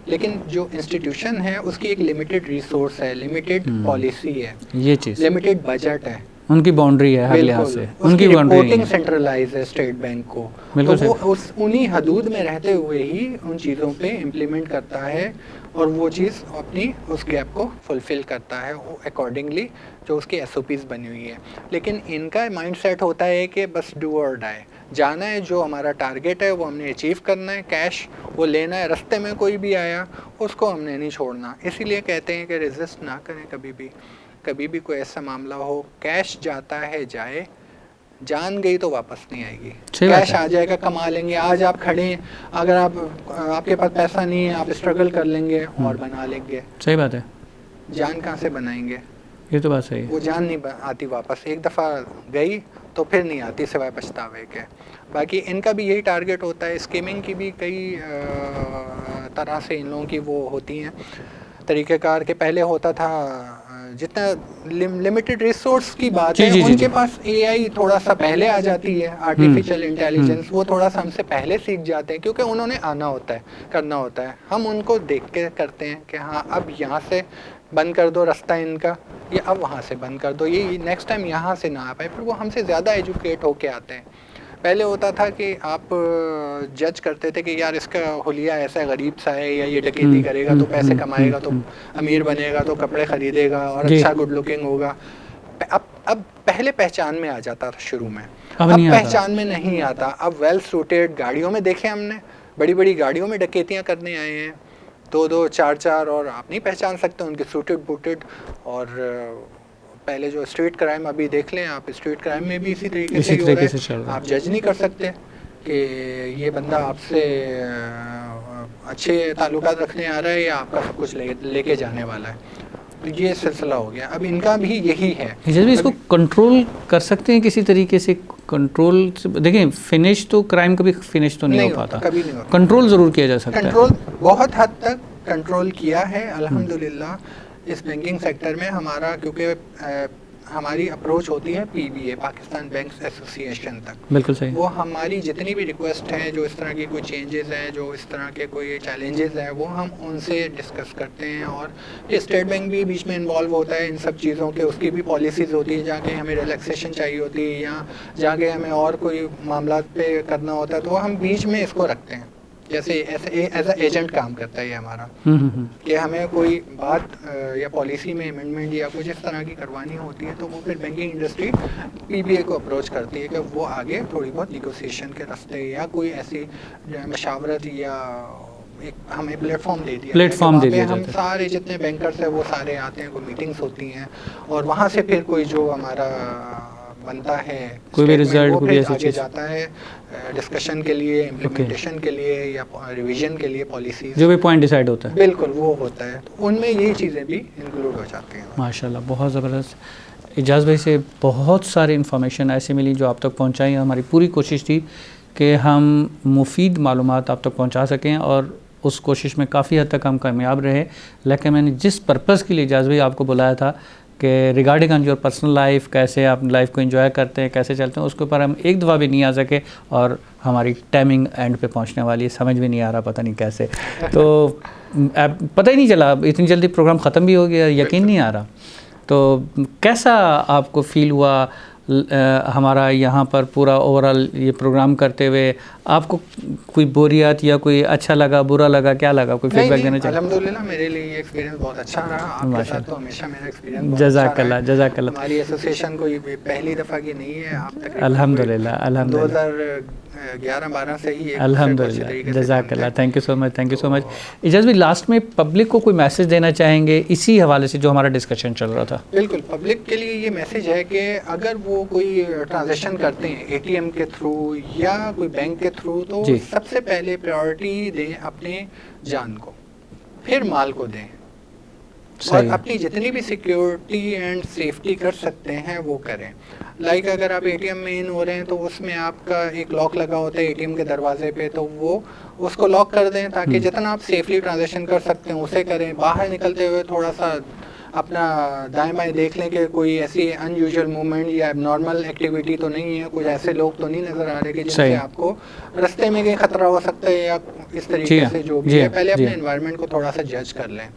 लेकिन जो इंस्टीट्यूशन है उसकी एक लिमिटेड रिसोर्स है, लिमिटेड पॉलिसी है,
ये चीज़
लिमिटेड बजट है,
उनकी बाउंड्री है हर लिहाज से, उनकी
रिपोर्टिंग सेंट्रलाइज है स्टेट बैंक को, तो वो उन्हीं हदूद में रहते हुए ही उन चीज़ों पे इम्प्लीमेंट करता है और वो चीज़ अपनी उस गैप को फुलफ़िल करता है अकॉर्डिंगली जो उसकी SOPs बनी हुई है। लेकिन इनका माइंडसेट होता है कि बस डू और डाई, जाना है, जो हमारा टारगेट है वो हमने अचीव करना है, कैश वो लेना है, रास्ते में कोई भी आया उसको हमने नहीं छोड़ना। इसीलिए कहते हैं कि रेजिस्ट ना करें कभी भी कोई ऐसा मामला हो, कैश जाता है जाए, जान गई तो वापस नहीं आएगी। कैश आ जाएगा, कमा लेंगे, आज आप खड़े हैं, अगर आपके पास पैसा नहीं है आप स्ट्रगल कर लेंगे और बना लेंगे।
सही बात है।
जान कहाँ से बनाएंगे?
ये तो बात सही है।
वो जान नहीं आती वापस, एक दफ़ा गई तो फिर नहीं आती सिवाय पछतावे के। बाकी इनका भी यही टारगेट होता है। स्कीमिंग की भी कई तरह से इन लोगों की वो होती हैं तरीक़ेकार के। पहले होता था जितना लिमिटेड रिसोर्स की बात है, उनके पास AI थोड़ा सा पहले आ जाती है, आर्टिफिशियल इंटेलिजेंस, वो थोड़ा सा हमसे पहले सीख जाते हैं क्योंकि उन्होंने आना होता है, करना होता है। हम उनको देख के करते हैं कि हाँ अब यहाँ से बंद कर दो रास्ता इनका, या अब वहाँ से बंद कर दो, ये नेक्स्ट टाइम यहाँ से ना आ पाए। फिर वो हमसे ज़्यादा एजुकेट होके आते हैं। पहले होता था कि आप जज करते थे कि यार इसका हुलिया ऐसा गरीब सा है, या ये डकैती करेगा तो पैसे कमाएगा तो अमीर बनेगा तो कपड़े खरीदेगा और अच्छा गुड लुकिंग होगा। अब पहले पहचान में आ जाता था शुरू में, अब पहचान में नहीं आता। अब वेल सूटेड गाड़ियों में देखे हमने, बड़ी बड़ी गाड़ियों में डकैतियाँ करने आए हैं, 2-2, 4-4, और आप नहीं पहचान सकते उनके सूटेड बूटेड। और पहले जो स्ट्रीट क्राइम, अभी देख लें आप, स्ट्रीट क्राइम में भी इसी तरीके से हो रहा है। आप जज नहीं कर सकते कि ये बंदा आपसे अच्छे ताल्लुकात रखने आ रहा है या आपका सब कुछ लेके जाने वाला है। तो ये सिलसिला हो गया। अब इनका भी यही है।
जब भी इसको कंट्रोल कर सकते हैं किसी तरीके से, कंट्रोल देखें, फिनिश तो क्राइम कभी फिनिश तो नहीं हो पाता,
कभी नहीं होता।
कंट्रोल ज़रूर किया जा सकता है।
कंट्रोल बहुत हद तक कंट्रोल किया है अल्हम्दुलिल्लाह इस बैंकिंग सेक्टर में हमारा, क्योंकि हमारी अप्रोच होती है PBA, पाकिस्तान बैंक्स एसोसिएशन तक।
बिल्कुल सही।
वो हमारी जितनी भी रिक्वेस्ट है, जो इस तरह की कोई चेंजेस हैं, जो इस तरह के कोई चैलेंजेस हैं, वो हम उनसे डिस्कस करते हैं। और स्टेट बैंक भी बीच में इन्वॉल्व होता है इन सब चीज़ों के, उसकी भी पॉलिसीज़ होती है, जाके हमें रिलैक्सेशन चाहिए होती है या जाके हमें और कोई मामला पे करना होता है, तो हम बीच में इसको रखते हैं। जैसे एज अ एजेंट काम करता है ये हमारा, कि हमें कोई बात या पॉलिसी में अमेंडमेंट या कुछ इस तरह की करवानी होती है, तो वो फिर बैंकिंग इंडस्ट्री PBA को अप्रोच करती है कि वो आगे थोड़ी बहुत निगोसिएशन के रास्ते या कोई ऐसी मशावरत या एक हमें प्लेटफॉर्म दे दिया, हम सारे जितने बैंकर्स हैं वो सारे आते हैं, कोई मीटिंग्स होती हैं और वहाँ से फिर कोई जो हमारा बनता है
कोई भी रिजल्ट
कोई ऐसी चीज़ जाता है डिस्कशन के लिए, इम्प्लीमेंटेशन के लिए या रिवीजन के लिए पॉलिसीज,
जो भी पॉइंट डिसाइड होता है,
बिल्कुल वो होता है। तो उनमें यही चीज़ें भी इंक्लूड हो जाती हैं।
माशाल्लाह, बहुत ज़बरदस्त। इजाज़ भाई से बहुत सारी इन्फॉर्मेशन ऐसी मिली जो आप तक पहुँचाई। हमारी पूरी कोशिश थी कि हम मुफीद मालूमात आप तक पहुँचा सकें और उस कोशिश में काफ़ी हद तक हम कामयाब रहे। लेकिन मैंने जिस पर्पज़ के लिए इजाज़ भाई आपको बुलाया था कि regarding on your personal life, कैसे आप लाइफ को एंजॉय करते हैं, कैसे चलते हैं, उसके ऊपर हम एक दफ़ा भी नहीं आ सके और हमारी टाइमिंग एंड पे पहुंचने वाली है, समझ भी नहीं आ रहा पता नहीं कैसे। तो पता ही नहीं चला, इतनी जल्दी प्रोग्राम ख़त्म भी हो गया, यकीन नहीं आ रहा। तो कैसा आपको फ़ील हुआ हमारा यहाँ पर पूरा ओवरऑल ये प्रोग्राम करते हुए? आपको कोई बोरियत या कोई अच्छा लगा, बुरा लगा, क्या लगा, कोई फीडबैक देना चाहिए?
अल्हम्दुलिल्लाह मेरे लिए ये एक्सपीरियंस बहुत अच्छा रहा। आपके साथ तो हमेशा मेरा एक्सपीरियंस
जज़ाकल्लाह जज़ाकल्लाह।
हमारी एसोसिएशन कोई पहली दफ़ा की नहीं है, आप तक
अल्हम्दुलिल्लाह अल्हम्दुलिल्लाह
2011-12 से ही
अल्हम्दुलिल्लाह, जज़ाकल्लाह, thank you so much, thank you so much. Ijaz भी लास्ट में पब्लिक को कोई मैसेज देना चाहेंगे इसी हवाले से जो हमारा डिस्कशन चल रहा था?
बिल्कुल, पब्लिक के लिए ये मैसेज है कि अगर वो कोई ट्रांजैक्शन करते हैं ATM के थ्रू या कोई बैंक के थ्रू, तो सबसे पहले प्रायोरिटी दें अपने जान को, फिर माल को दें, और अपनी जितनी भी सिक्योरिटी एंड सेफ्टी कर सकते हैं वो करें। लाइक अगर आप ATM में इन हो रहे हैं तो उसमें आपका एक लॉक लगा होता है ATM के दरवाजे पे, तो वो उसको लॉक कर दें ताकि जितना आप सेफली ट्रांजैक्शन कर सकते हैं उसे करें। बाहर निकलते हुए थोड़ा सा अपना दाएं बाएं देख लें कि कोई ऐसी अनयूजुअल मूवमेंट या एबनॉर्मल एक्टिविटी तो नहीं है, कुछ ऐसे लोग तो नहीं नज़र आ रहे कि जिनसे आपको रास्ते में कहीं खतरा हो सकता है या इस तरीके से जो भी है। पहले अपने एनवायरनमेंट को थोड़ा सा जज कर लें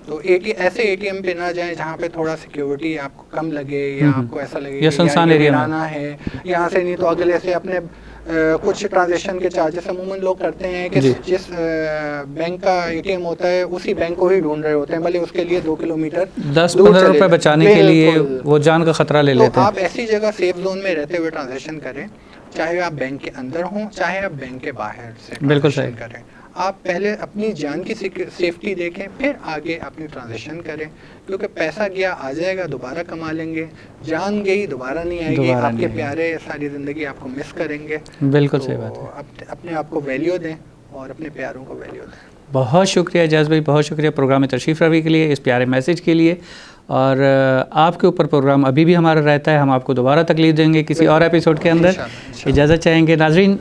तो ऐसे एटीएम पे ना जाएं जहाँ पे थोड़ा सिक्योरिटी आपको कम लगे या आपको ऐसा लगे
या सुनसान एरिया में
है यहाँ से, नहीं तो अगले से अपने कुछ ट्रांजैक्शन के चार्जेस अमूमन लोग करते हैं कि जिस बैंक का एटीएम होता है उसी बैंक को ही ढूंढ रहे होते हैं, भले उसके लिए 2 किलोमीटर
10-15 रुपए बचाने के लिए वो जान का खतरा ले लेते हैं।
आप ऐसी जगह सेफ जोन में रहते हुए ट्रांजैक्शन करें, चाहे आप बैंक के अंदर हों चाहे आप बैंक के बाहर से
बिल्कुल सही
करें। आप पहले अपनी जान की सेफ्टी देखें, फिर आगे अपनी ट्रांजैक्शन करें, क्योंकि पैसा गया आ जाएगा, दोबारा कमा लेंगे, जान गई दोबारा नहीं आएगी, आपके प्यारे सारी ज़िंदगी आपको मिस करेंगे।
बिल्कुल सही बात है।
अपने आप को वैल्यू दें और अपने प्यारों को वैल्यू दें।
बहुत शुक्रिया एजाज़ भाई, बहुत शुक्रिया प्रोग्राम में तशरीफ़ रवी के लिए, इस प्यारे मैसेज के लिए। और आपके ऊपर प्रोग्राम अभी भी हमारा रहता है, हम आपको दोबारा तकलीफ देंगे किसी और एपिसोड के अंदर। इजाज़त चाहेंगे नाज़रीन,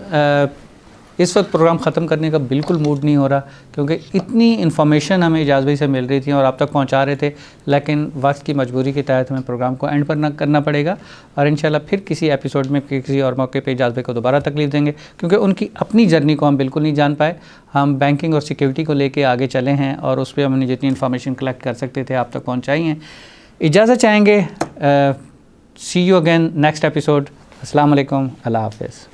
इस वक्त प्रोग्राम ख़त्म करने का बिल्कुल मूड नहीं हो रहा, क्योंकि इतनी इन्फॉर्मेशन हमें एजाज़ भाई से मिल रही थी और आप तक पहुंचा रहे थे, लेकिन वक्त की मजबूरी के तहत हमें प्रोग्राम को एंड पर ना करना पड़ेगा। और इंशाल्लाह फिर किसी एपिसोड में किसी और मौके पे एजाज़ भाई को दोबारा तकलीफ देंगे, क्योंकि उनकी अपनी जर्नी को हम बिल्कुल नहीं जान पाए। हम बैंकिंग और सिक्योरिटी को लेकर आगे चले हैं और उस पर हमने जितनी इन्फॉर्मेशन कलेक्ट कर सकते थे आप तक पहुँचाई हैं। इजाज़त चाहेंगे, सी यू अगेन नेक्स्ट एपिसोड। अस्सलाम वालेकुम, अल्लाह हाफ़िज़।